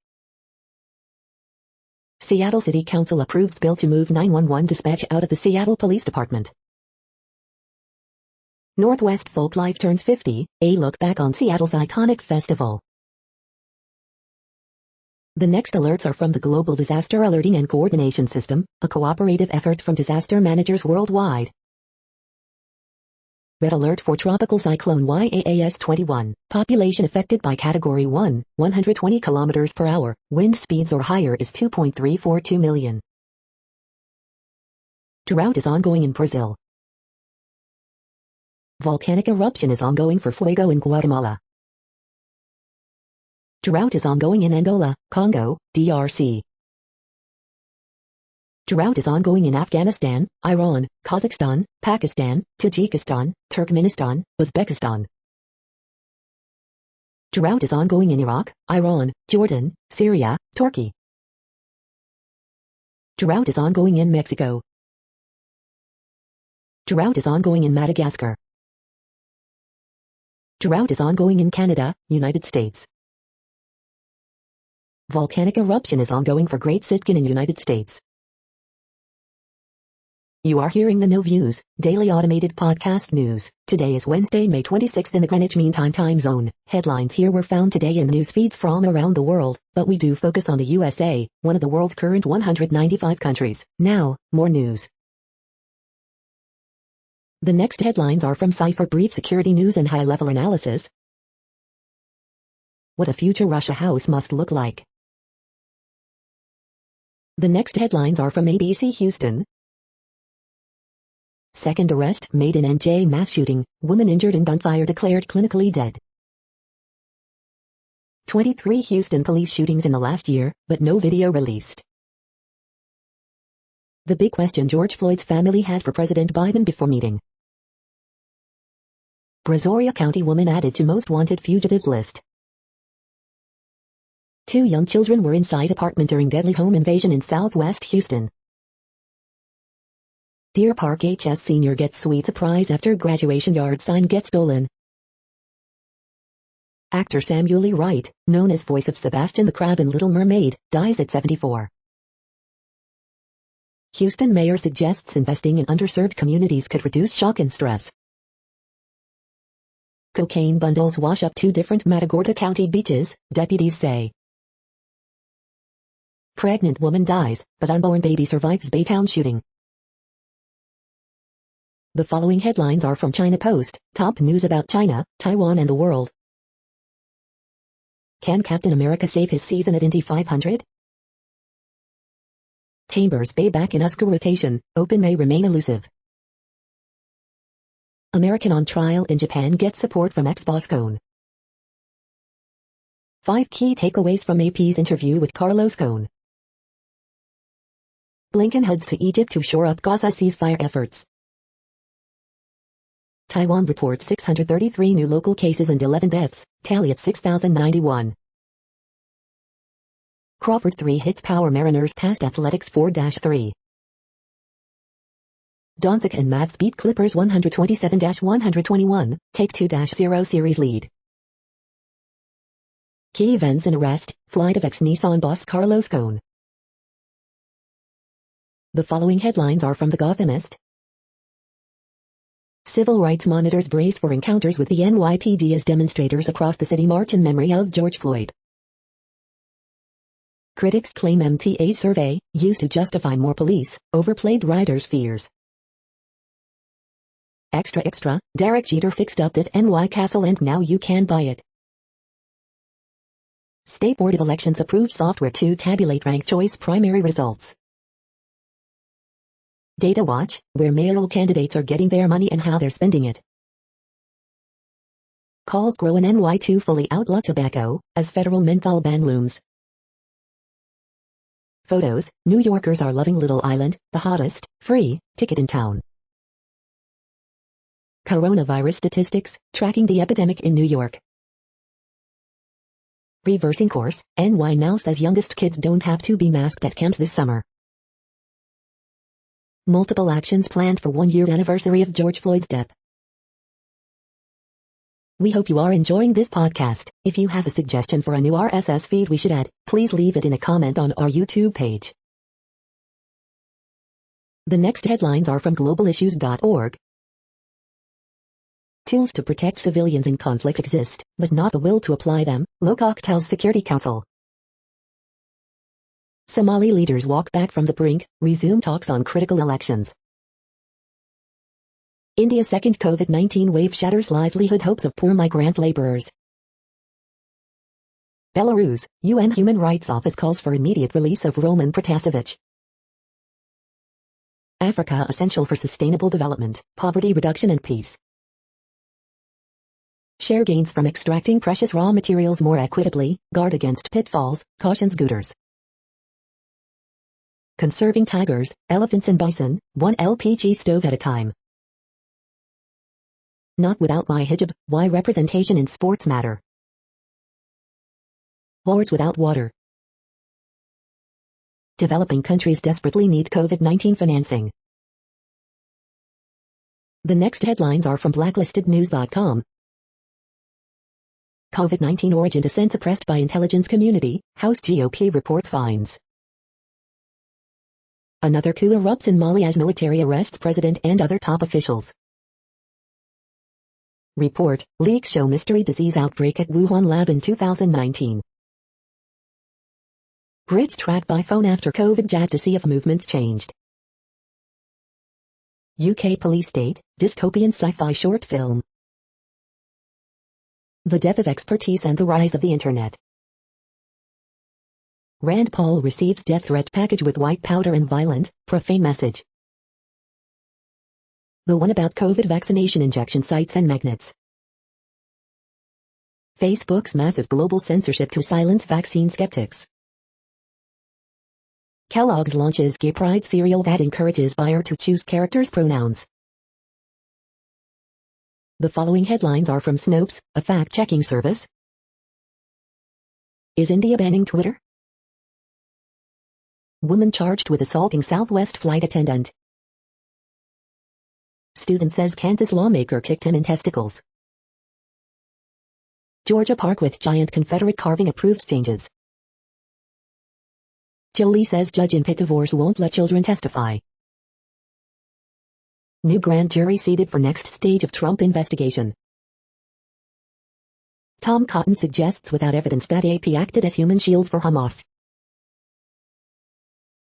[SPEAKER 1] Seattle City Council approves bill to move 911 dispatch out of the Seattle Police Department. Northwest Folk Life turns 50, a look back on Seattle's iconic festival. The next alerts are from the Global Disaster Alerting and Coordination System, a cooperative effort from disaster managers worldwide. Red alert for Tropical Cyclone YAAS-21, population affected by Category 1, 120 km per hour, wind speeds or higher is 2.342 million. Drought is ongoing in Brazil. Volcanic eruption is ongoing for Fuego in Guatemala. Drought is ongoing in Angola, Congo, DRC. Drought is ongoing in Afghanistan, Iran, Kazakhstan, Pakistan, Tajikistan, Turkmenistan, Uzbekistan. Drought is ongoing in Iraq, Iran, Jordan, Syria, Turkey. Drought is ongoing in Mexico. Drought is ongoing in Madagascar. Drought is ongoing in Canada, United States. Volcanic eruption is ongoing for Great Sitkin in United States. You are hearing the No Views, daily automated podcast news. Today is Wednesday, May 26th in the Greenwich Mean Time zone. Headlines here were found today in news feeds from around the world, but we do focus on the USA, one of the world's current 195 countries. Now, more news. The next headlines are from Cypher Brief Security News and High-Level Analysis. What a future Russia house must look like. The next headlines are from ABC Houston. Second arrest made in NJ mass shooting, woman injured in gunfire declared clinically dead. 23 Houston police shootings in the last year, but no video released. The big question George Floyd's family had for President Biden before meeting. Brazoria County woman added to most wanted fugitives list. 2 young children were inside apartment during deadly home invasion in Southwest Houston. Deer Park HS senior gets sweet surprise after graduation yard sign gets stolen. Actor Samuel E. Wright, known as voice of Sebastian the Crab in Little Mermaid, dies at 74. Houston mayor suggests investing in underserved communities could reduce shock and stress. Cocaine bundles wash up 2 different Matagorda County beaches, deputies say. Pregnant woman dies, but unborn baby survives Baytown shooting. The following headlines are from China Post, top news about China, Taiwan and the world. Can Captain America save his season at Indy 500? Chambers Bay back in Oscar rotation, Open may remain elusive. American on trial in Japan gets support from ex-boss Cohn. 5 key takeaways from AP's interview with Carlos Cohn. Blinken heads to Egypt to shore up Gaza ceasefire efforts. Taiwan reports 633 new local cases and 11 deaths, tally at 6,091. Crawford 3 hits Power Mariners past Athletics 4-3. Doncic and Mavs beat Clippers 127-121, take 2-0 series lead. Key events and arrest, flight of ex-Nissan boss Carlos Cohn. The following headlines are from The Gothamist. Civil rights monitors brace for encounters with the NYPD as demonstrators across the city march in memory of George Floyd. Critics claim MTA survey, used to justify more police, overplayed riders' fears. Extra, Derek Jeter fixed up this NY castle and now you can buy it. State Board of Elections approved software to tabulate ranked choice primary results. Data Watch, where mayoral candidates are getting their money and how they're spending it. Calls grow in NY to fully outlaw tobacco, as federal menthol ban looms. Photos, New Yorkers are loving Little Island, the hottest, free, ticket in town. Coronavirus statistics, tracking the epidemic in New York. Reversing course, NY now says youngest kids don't have to be masked at camps this summer. Multiple actions planned for 1-year anniversary of George Floyd's death. We hope you are enjoying this podcast. If you have a suggestion for a new RSS feed we should add, please leave it in a comment on our YouTube page. The next headlines are from globalissues.org. Tools to protect civilians in conflict exist, but not the will to apply them, Lowcock tells Security Council. Somali leaders walk back from the brink, resume talks on critical elections. India's second COVID-19 wave shatters livelihood hopes of poor migrant laborers. Belarus, UN Human Rights Office calls for immediate release of Roman Protasevich. Africa essential for sustainable development, poverty reduction and peace. Share gains from extracting precious raw materials more equitably, guard against pitfalls, cautions Gooders. Conserving tigers, elephants and bison, one LPG stove at a time. Not without my hijab, why representation in sports matter. Wars without water. Developing countries desperately need COVID-19 financing. The next headlines are from blacklistednews.com. COVID-19 origin descent suppressed by intelligence community, House GOP report finds. Another coup erupts in Mali as military arrests president and other top officials. Report, leaks show mystery disease outbreak at Wuhan lab in 2019. Brits tracked by phone after COVID jab to see if movements changed. UK police state, dystopian sci-fi short film. The death of expertise and the rise of the internet. Rand Paul receives death threat package with white powder and violent, profane message. The one about COVID vaccination injection sites and magnets. Facebook's massive global censorship to silence vaccine skeptics. Kellogg's launches gay pride cereal that encourages buyer to choose characters' pronouns. The following headlines are from Snopes, a fact-checking service. Is India banning Twitter? Woman charged with assaulting Southwest flight attendant. Student says Kansas lawmaker kicked him in testicles. Georgia park with giant Confederate carving approves changes. Jolie says judge in pit divorce won't let children testify. New grand jury seated for next stage of Trump investigation. Tom Cotton suggests without evidence that AP acted as human shield for Hamas.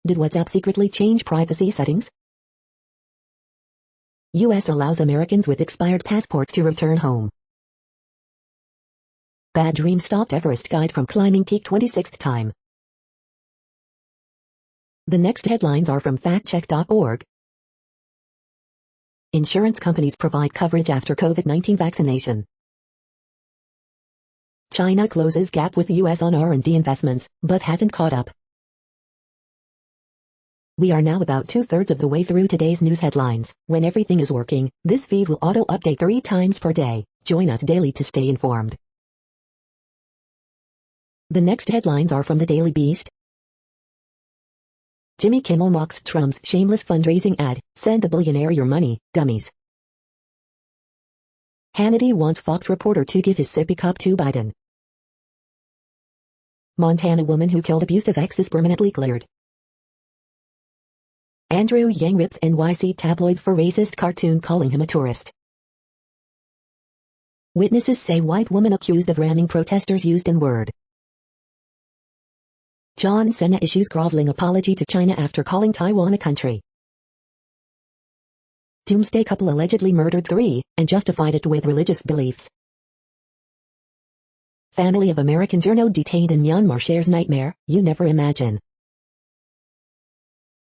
[SPEAKER 1] Did WhatsApp secretly change privacy settings? U.S. allows Americans with expired passports to return home. Bad dream stopped Everest guide from climbing peak 26th time. The next headlines are from factcheck.org. Insurance companies provide coverage after COVID-19 vaccination. China closes gap with US on R&D investments, but hasn't caught up. We are now about 2/3 of the way through today's news headlines. When everything is working, this feed will auto-update 3 times per day. Join us daily to stay informed. The next headlines are from the Daily Beast. Jimmy Kimmel mocks Trump's shameless fundraising ad, "Send the billionaire your money, dummies." Hannity wants Fox reporter to give his sippy cup to Biden. Montana woman who killed abusive ex is permanently cleared. Andrew Yang rips NYC tabloid for racist cartoon calling him a tourist. Witnesses say white woman accused of ramming protesters used N-word. John Cena issues groveling apology to China after calling Taiwan a country. Doomsday couple allegedly murdered 3, and justified it with religious beliefs. Family of American journalist detained in Myanmar shares nightmare you never imagine.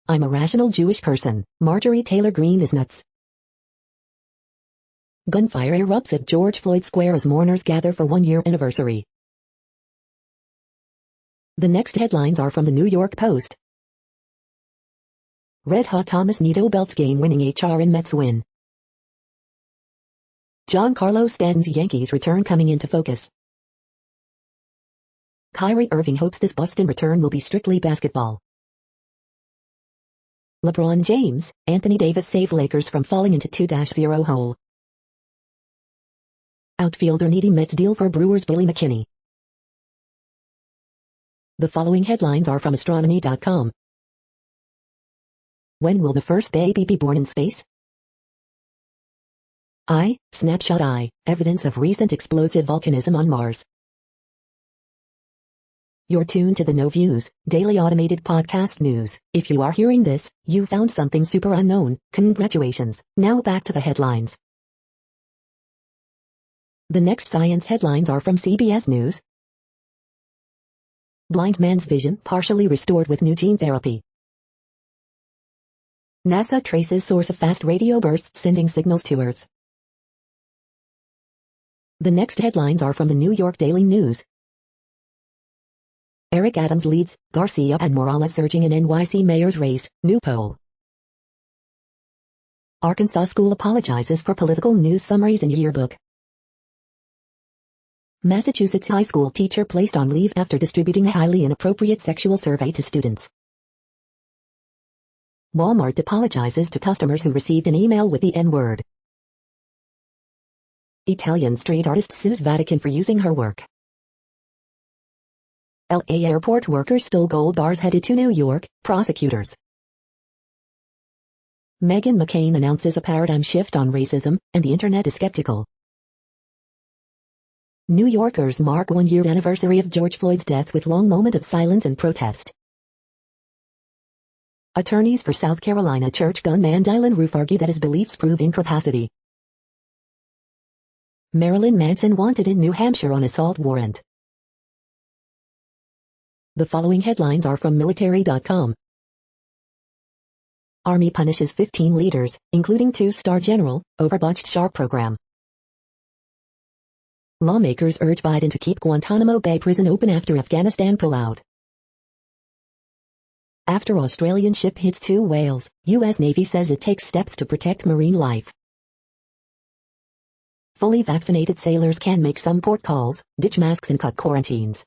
[SPEAKER 1] I'm a rational Jewish person. Marjorie Taylor Greene is nuts. Gunfire erupts at George Floyd Square as mourners gather for 1-year anniversary. The next headlines are from the New York Post. Red Hot Thomas Nito belts game-winning HR and Mets win. Giancarlo Stanton's Yankees return coming into focus. Kyrie Irving hopes this Boston return will be strictly basketball. LeBron James, Anthony Davis save Lakers from falling into 2-0 hole. Outfielder needing Mets deal for Brewers Billy McKinney. The following headlines are from astronomy.com. When will the first baby be born in space? Snapshot evidence of recent explosive volcanism on Mars. You're tuned to the No Views, daily automated podcast news. If you are hearing this, you found something super unknown. Congratulations. Now back to the headlines. The next science headlines are from CBS News. Blind man's vision partially restored with new gene therapy. NASA traces source of fast radio bursts sending signals to Earth. The next headlines are from the New York Daily News. Eric Adams leads, Garcia and Morales surging in NYC mayor's race, new poll. Arkansas school apologizes for political news summaries in yearbook. Massachusetts high school teacher placed on leave after distributing a highly inappropriate sexual survey to students. Walmart apologizes to customers who received an email with the N-word. Italian street artist sues Vatican for using her work. LA airport workers stole gold bars headed to New York, prosecutors. Meghan McCain announces a paradigm shift on racism, and the internet is skeptical. New Yorkers mark 1-year anniversary of George Floyd's death with long moment of silence and protest. Attorneys for South Carolina church gunman Dylan Roof argue that his beliefs prove incapacity. Marilyn Manson wanted in New Hampshire on assault warrant. The following headlines are from military.com. Army punishes 15 leaders, including 2-star general, over botched SHARP program. Lawmakers urge Biden to keep Guantanamo Bay prison open after Afghanistan pullout. After Australian ship hits 2 whales, U.S. Navy says it takes steps to protect marine life. Fully vaccinated sailors can make some port calls, ditch masks and cut quarantines.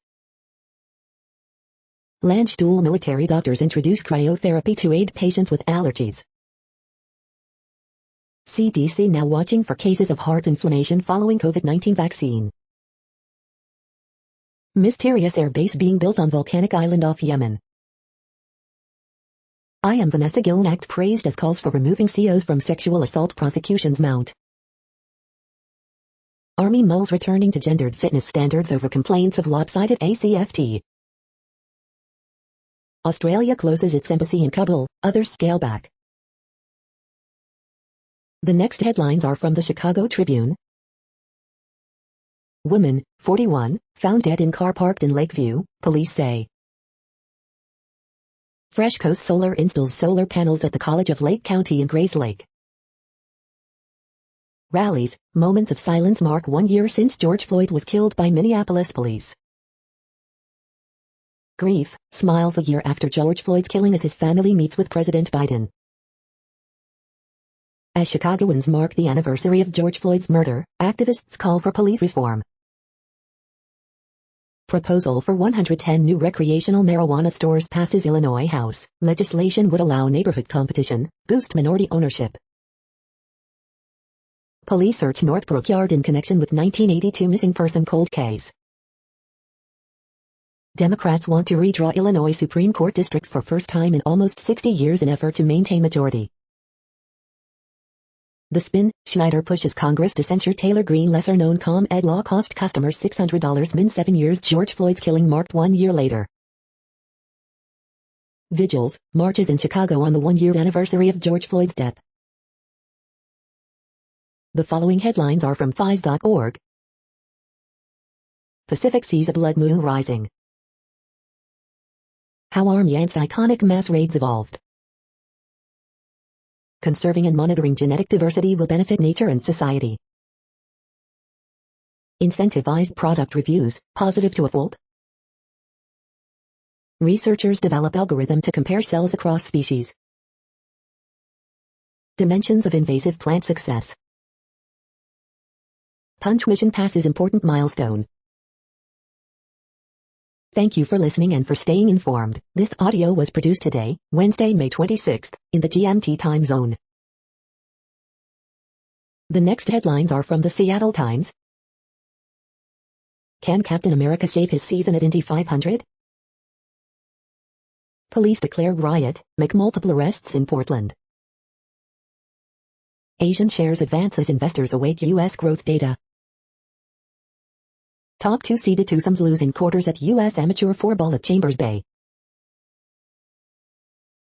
[SPEAKER 1] Landstuhl military doctors introduce cryotherapy to aid patients with allergies. CDC now watching for cases of heart inflammation following COVID-19 vaccine. Mysterious air base being built on volcanic island off Yemen. I Am Vanessa Guillen Act praised as calls for removing COs from sexual assault prosecutions mount. Army moles returning to gendered fitness standards over complaints of lopsided ACFT. Australia closes its embassy in Kabul, others scale back. The next headlines are from the Chicago Tribune. Woman, 41, found dead in car parked in Lakeview, police say. Fresh Coast Solar installs solar panels at the College of Lake County in Grays Lake. Rallies, moments of silence mark 1 year since George Floyd was killed by Minneapolis police. Grief, smiles a year after George Floyd's killing as his family meets with President Biden. As Chicagoans mark the anniversary of George Floyd's murder, activists call for police reform. Proposal for 110 new recreational marijuana stores passes Illinois House. Legislation would allow neighborhood competition, boost minority ownership. Police search Northbrook Yard in connection with 1982 missing person cold case. Democrats want to redraw Illinois Supreme Court districts for first time in almost 60 years in effort to maintain majority. The Spin, Schneider pushes Congress to censure Taylor Greene. Lesser-known ComEd law cost customers $600. Min 7 years. George Floyd's killing marked 1 year later. Vigils, marches in Chicago on the 1-year anniversary of George Floyd's death. The following headlines are from FIS.org. Pacific sees a blood moon rising. How Army ants iconic mass raids evolved. Conserving and monitoring genetic diversity will benefit nature and society. Incentivized product reviews, positive to a fault. Researchers develop algorithm to compare cells across species. Dimensions of invasive plant success. Punch mission passes important milestone. Thank you for listening and for staying informed. This audio was produced today, Wednesday, May 26th, in the GMT time zone. The next headlines are from the Seattle Times. Can Captain America save his season at Indy 500? Police declare riot, make multiple arrests in Portland. Asian shares advance as investors await U.S. growth data. Top 2 seeded twosomes lose in quarters at U.S. Amateur 4-ball at Chambers Bay.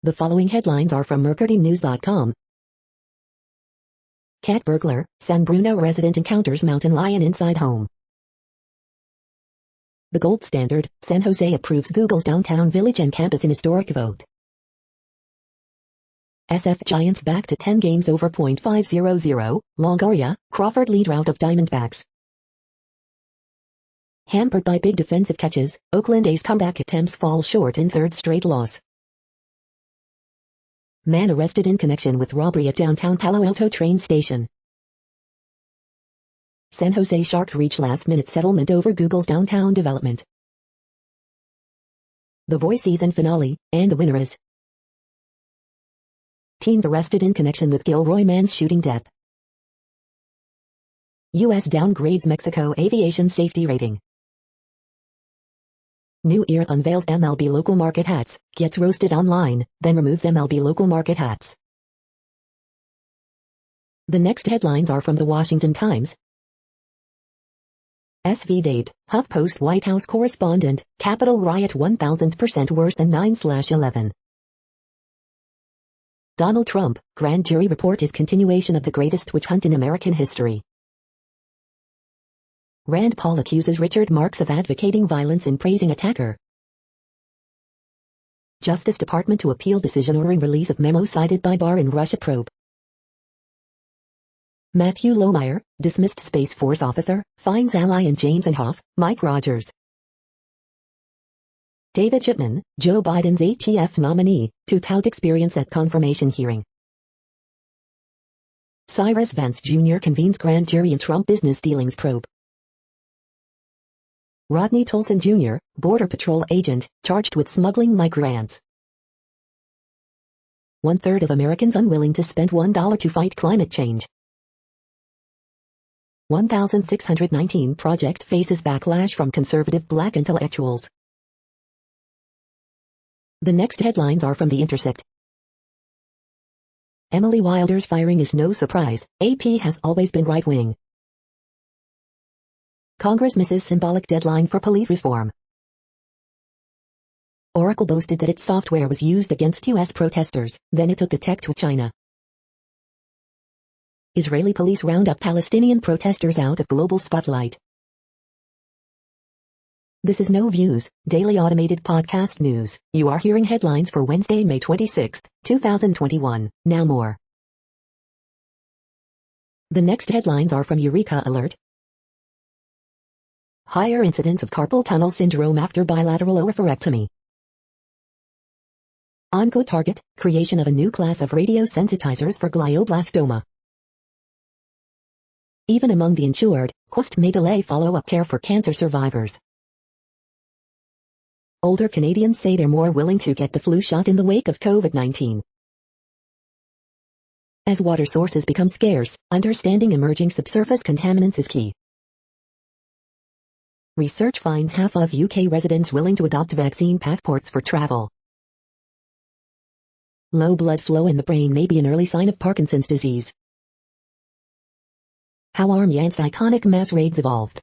[SPEAKER 1] The following headlines are from MercuryNews.com. Cat burglar, San Bruno resident encounters mountain lion inside home. The gold standard, San Jose approves Google's downtown village and campus in historic vote. SF Giants back to 10 games over .500, Longoria, Crawford lead rout of Diamondbacks. Hampered by big defensive catches, Oakland A's comeback attempts fall short in third straight loss. Man arrested in connection with robbery at downtown Palo Alto train station. San Jose Sharks reach last-minute settlement over Google's downtown development. The Voice season finale, and the winner is teens arrested in connection with Gilroy man's shooting death. U.S. downgrades Mexico aviation safety rating. New era unveils MLB local market hats, gets roasted online, then removes MLB local market hats. The next headlines are from the Washington Times. SV date, HuffPost White House correspondent, Capitol riot 1000% worse than 9/11. Donald Trump, grand jury report is continuation of the greatest witch hunt in American history. Rand Paul accuses Richard Marx of advocating violence in praising attacker. Justice Department to appeal decision ordering release of memo cited by Barr in Russia probe. Matthew Lohmeyer, dismissed Space Force officer, finds ally in James Inhofe, Mike Rogers. David Chipman, Joe Biden's ATF nominee, to tout experience at confirmation hearing. Cyrus Vance Jr. convenes grand jury in Trump business dealings probe. Rodney Tolson Jr., Border Patrol agent, charged with smuggling migrants. 1/3 of Americans unwilling to spend $1 to fight climate change. 1619 project faces backlash from conservative black intellectuals. The next headlines are from The Intercept. Emily Wilder's firing is no surprise, AP has always been right-wing. Congress misses symbolic deadline for police reform. Oracle boasted that its software was used against U.S. protesters, then it took the tech to China. Israeli police round up Palestinian protesters out of global spotlight. This is No Views, daily automated podcast news. You are hearing headlines for Wednesday, May 26, 2021. Now more. The next headlines are from Eureka Alert. Higher incidence of carpal tunnel syndrome after bilateral oophorectomy. Onco target, creation of a new class of radiosensitizers for glioblastoma. Even among the insured, cost may delay follow-up care for cancer survivors. Older Canadians say they're more willing to get the flu shot in the wake of COVID-19. As water sources become scarce, understanding emerging subsurface contaminants is key. Research finds half of UK residents willing to adopt vaccine passports for travel. Low blood flow in the brain may be an early sign of Parkinson's disease. How Armyan's iconic mass raids evolved.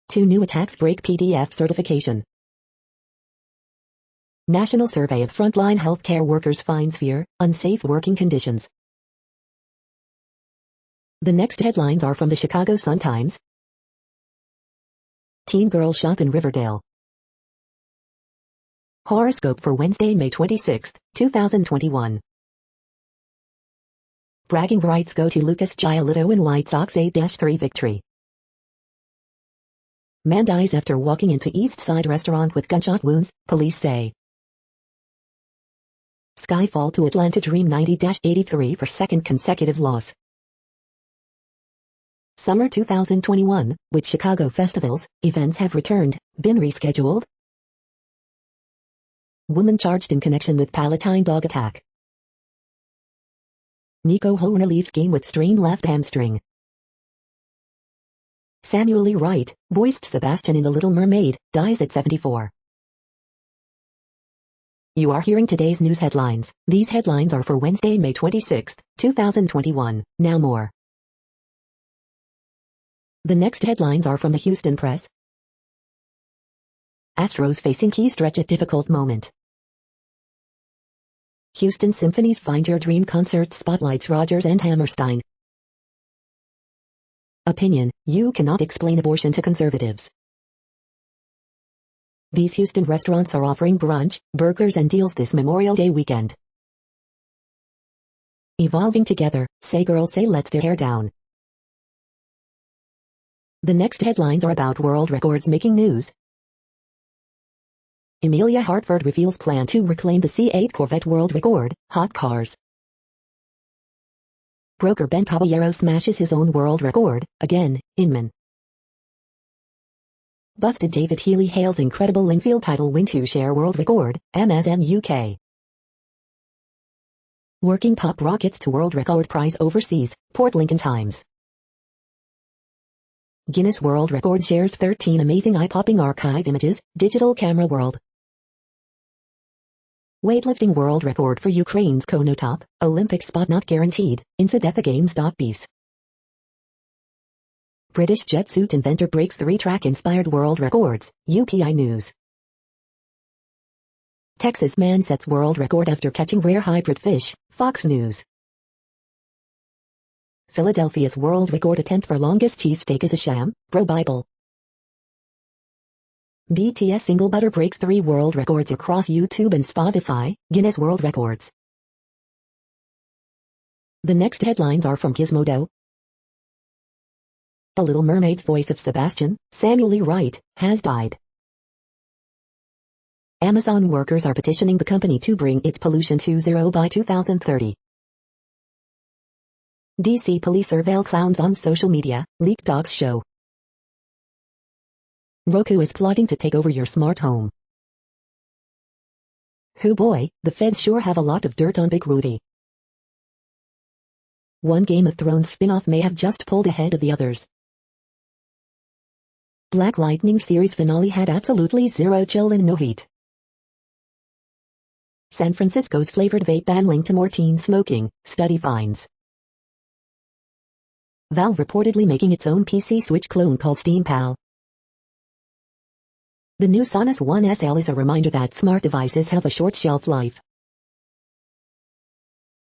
[SPEAKER 1] 2 new attacks break PDF certification. National survey of frontline healthcare workers finds fear, unsafe working conditions. The next headlines are from the Chicago Sun-Times. Teen girl shot in Riverdale. Horoscope for Wednesday, May 26, 2021. Bragging rights go to Lucas Giolito in White Sox 8-3 victory. Man dies after walking into East Side restaurant with gunshot wounds, police say. Skyfall to Atlanta Dream 90-83 for second consecutive loss. Summer 2021, with Chicago festivals, events have returned, been rescheduled. Woman charged in connection with Palatine dog attack. Nico Horner leaves game with strained left hamstring. Samuel Lee Wright, voiced Sebastian in The Little Mermaid, dies at 74. You are hearing today's news headlines. These headlines are for Wednesday, May 26, 2021. Now more. The next headlines are from the Houston Press. Astros facing key stretch at difficult moment. Houston Symphony's Find Your Dream concert spotlights Rodgers and Hammerstein. Opinion: you cannot explain abortion to conservatives. These Houston restaurants are offering brunch, burgers and deals this Memorial Day weekend. Evolving together, say girls say lets their hair down. The next headlines are about world records making news. Amelia Hartford reveals plan to reclaim the C8 Corvette world record, hot cars. Broker Ben Caballero smashes his own world record, again, Inman. Busted David Healy hails incredible Linfield title win to share world record, MSN UK. Working pop rockets to world record prize overseas, Port Lincoln Times. Guinness World Record shares 13 amazing eye-popping archive images, digital camera world. Weightlifting world record for Ukraine's Konotop, Olympic spot not guaranteed, Insadetha British jet suit inventor breaks 3-track-inspired world records, UPI News. Texas man sets world record after catching rare hybrid fish, Fox News. Philadelphia's world record attempt for longest cheesesteak is a sham, Bro Bible. BTS single Butter breaks 3 world records across YouTube and Spotify, Guinness World Records. The next headlines are from Gizmodo. The Little Mermaid's voice of Sebastian, Samuel Lee Wright, has died. Amazon workers are petitioning the company to bring its pollution to zero by 2030. DC police surveil clowns on social media, leaked dogs show. Roku is plotting to take over your smart home. Hoo boy, the feds sure have a lot of dirt on Big Rudy. One Game of Thrones spin-off may have just pulled ahead of the others. Black Lightning series finale had absolutely zero chill and no heat. San Francisco's flavored vape ban linked to more teen smoking, study finds. Valve reportedly making its own PC Switch clone called SteamPal. The new Sonos One SL is a reminder that smart devices have a short shelf life.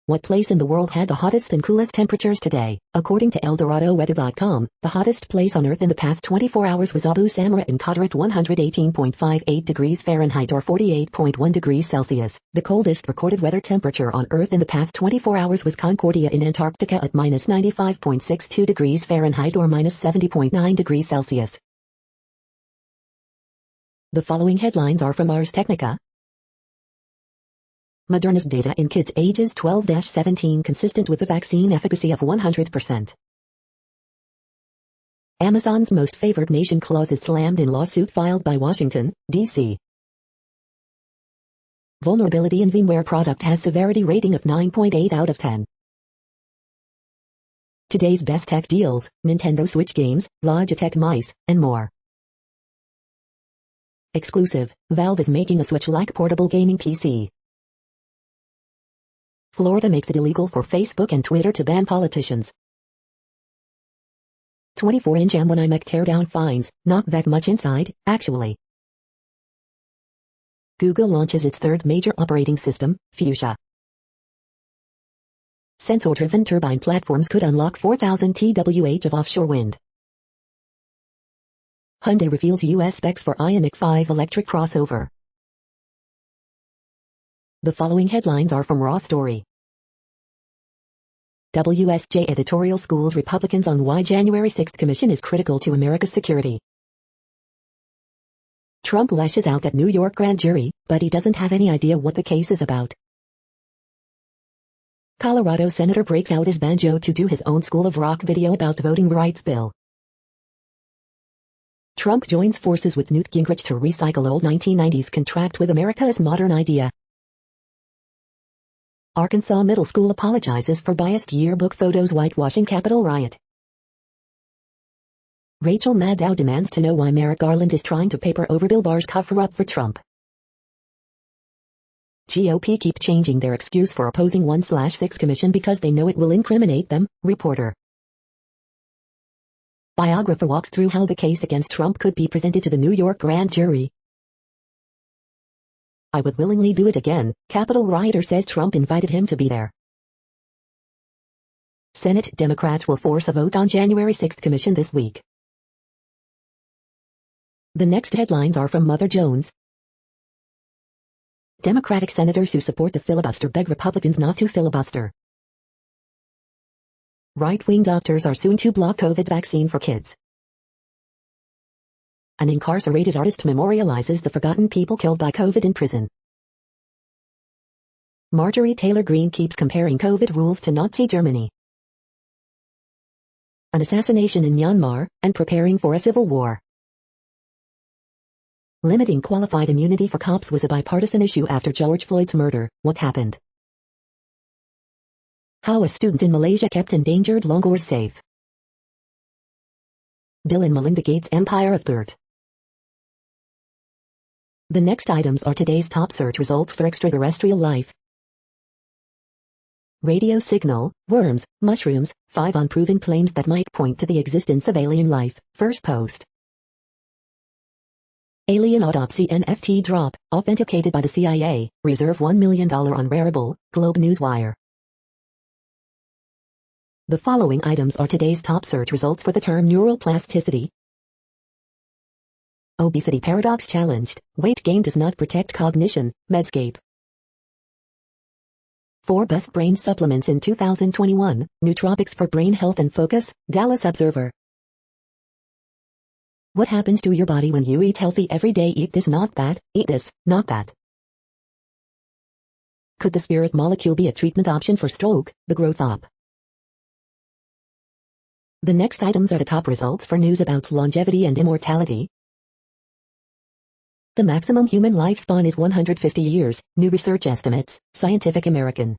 [SPEAKER 1] What place in the world had the hottest and coolest temperatures today? According to ElDoradoWeather.com, the hottest place on Earth in the past 24 hours was Abu Samra in Qatar at 118.58 degrees Fahrenheit or 48.1 degrees Celsius. The coldest recorded weather temperature on Earth in the past 24 hours was Concordia in Antarctica at minus 95.62 degrees Fahrenheit or minus 70.9 degrees Celsius. The following headlines are from Ars Technica. Moderna's data in kids ages 12-17 consistent with the vaccine efficacy of 100%. Amazon's most favored nation clause is slammed in lawsuit filed by Washington, D.C. Vulnerability in VMware product has severity rating of 9.8 out of 10. Today's best tech deals, Nintendo Switch games, Logitech mice, and more. Exclusive, Valve is making a Switch-like portable gaming PC. Florida makes it illegal for Facebook and Twitter to ban politicians. 24-inch M1 iMac teardown finds, not that much inside, actually. Google launches its third major operating system, Fuchsia. Sensor-driven turbine platforms could unlock 4,000 TWh of offshore wind. Hyundai reveals US specs for Ioniq 5 electric crossover. The following headlines are from Raw Story. WSJ editorial schools Republicans on why January 6th Commission is critical to America's security. Trump lashes out at New York grand jury, but he doesn't have any idea what the case is about. Colorado senator breaks out his banjo to do his own School of Rock video about the voting rights bill. Trump joins forces with Newt Gingrich to recycle old 1990s contract with America's modern idea. Arkansas middle school apologizes for biased yearbook photos whitewashing Capitol riot. Rachel Maddow demands to know why Merrick Garland is trying to paper over Bill Barr's cover-up for Trump. GOP keep changing their excuse for opposing 1/6 Commission because they know it will incriminate them, reporter. Biographer walks through how the case against Trump could be presented to the New York grand jury. I would willingly do it again, Capitol rioter says Trump invited him to be there. Senate Democrats will force a vote on January 6th Commission this week. The next headlines are from Mother Jones. Democratic senators who support the filibuster beg Republicans not to filibuster. Right-wing doctors are soon to block COVID vaccine for kids. An incarcerated artist memorializes the forgotten people killed by COVID in prison. Marjorie Taylor Greene keeps comparing COVID rules to Nazi Germany. An assassination in Myanmar, and preparing for a civil war. Limiting qualified immunity for cops was a bipartisan issue after George Floyd's murder. What happened? How a student in Malaysia kept endangered longhorns safe. Bill and Melinda Gates' empire of dirt. The next items are today's top search results for extraterrestrial life. Radio signal, worms, mushrooms, 5 unproven claims that might point to the existence of alien life. First post. Alien autopsy NFT drop, authenticated by the CIA, reserve $1 million on Rarible, Globe Newswire. The following items are today's top search results for the term neural plasticity. Obesity paradox challenged, weight gain does not protect cognition, Medscape. 4 best brain supplements in 2021, nootropics for brain health and focus, Dallas Observer. What happens to your body when you eat healthy every day? Eat this, not that, eat this, not that. Could the spirit molecule be a treatment option for stroke, the growth op? The next items are the top results for news about longevity and immortality. The maximum human lifespan is 150 years, new research estimates, Scientific American.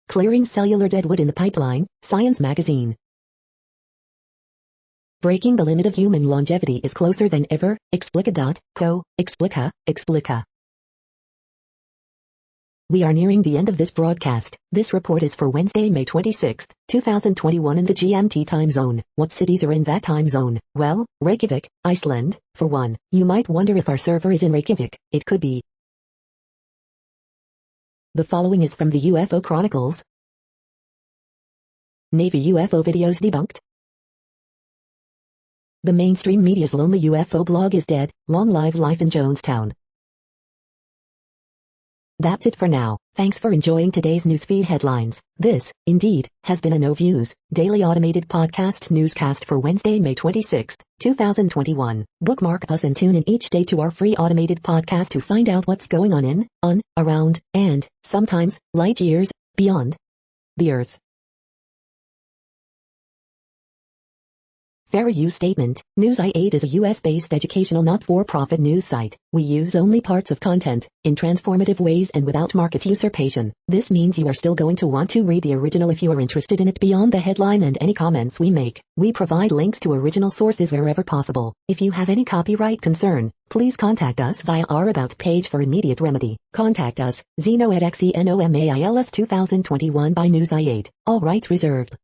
[SPEAKER 1] Clearing cellular deadwood in the pipeline, Science magazine. Breaking the limit of human longevity is closer than ever, Explica.co, Explica. We are nearing the end of this broadcast. This report is for Wednesday, May 26, 2021 in the GMT time zone. What cities are in that time zone? Well, Reykjavik, Iceland, for one. You might wonder if our server is in Reykjavik. It could be. The following is from the UFO Chronicles. Navy UFO videos debunked. The mainstream media's lonely UFO blog is dead. Long live life in Jonestown. That's it for now. Thanks for enjoying today's newsfeed headlines. This, indeed, has been a No Views, daily automated podcast newscast for Wednesday, May 26, 2021. Bookmark us and tune in each day to our free automated podcast to find out what's going on, around, and, sometimes, light years, beyond the Earth. Fair use statement. News I8 is a US-based educational not-for-profit news site. We use only parts of content, in transformative ways and without market usurpation. This means you are still going to want to read the original if you are interested in it beyond the headline and any comments we make. We provide links to original sources wherever possible. If you have any copyright concern, please contact us via our About page for immediate remedy. Contact us, Zeno at XENOMAILS 2021 by News I8. All rights reserved.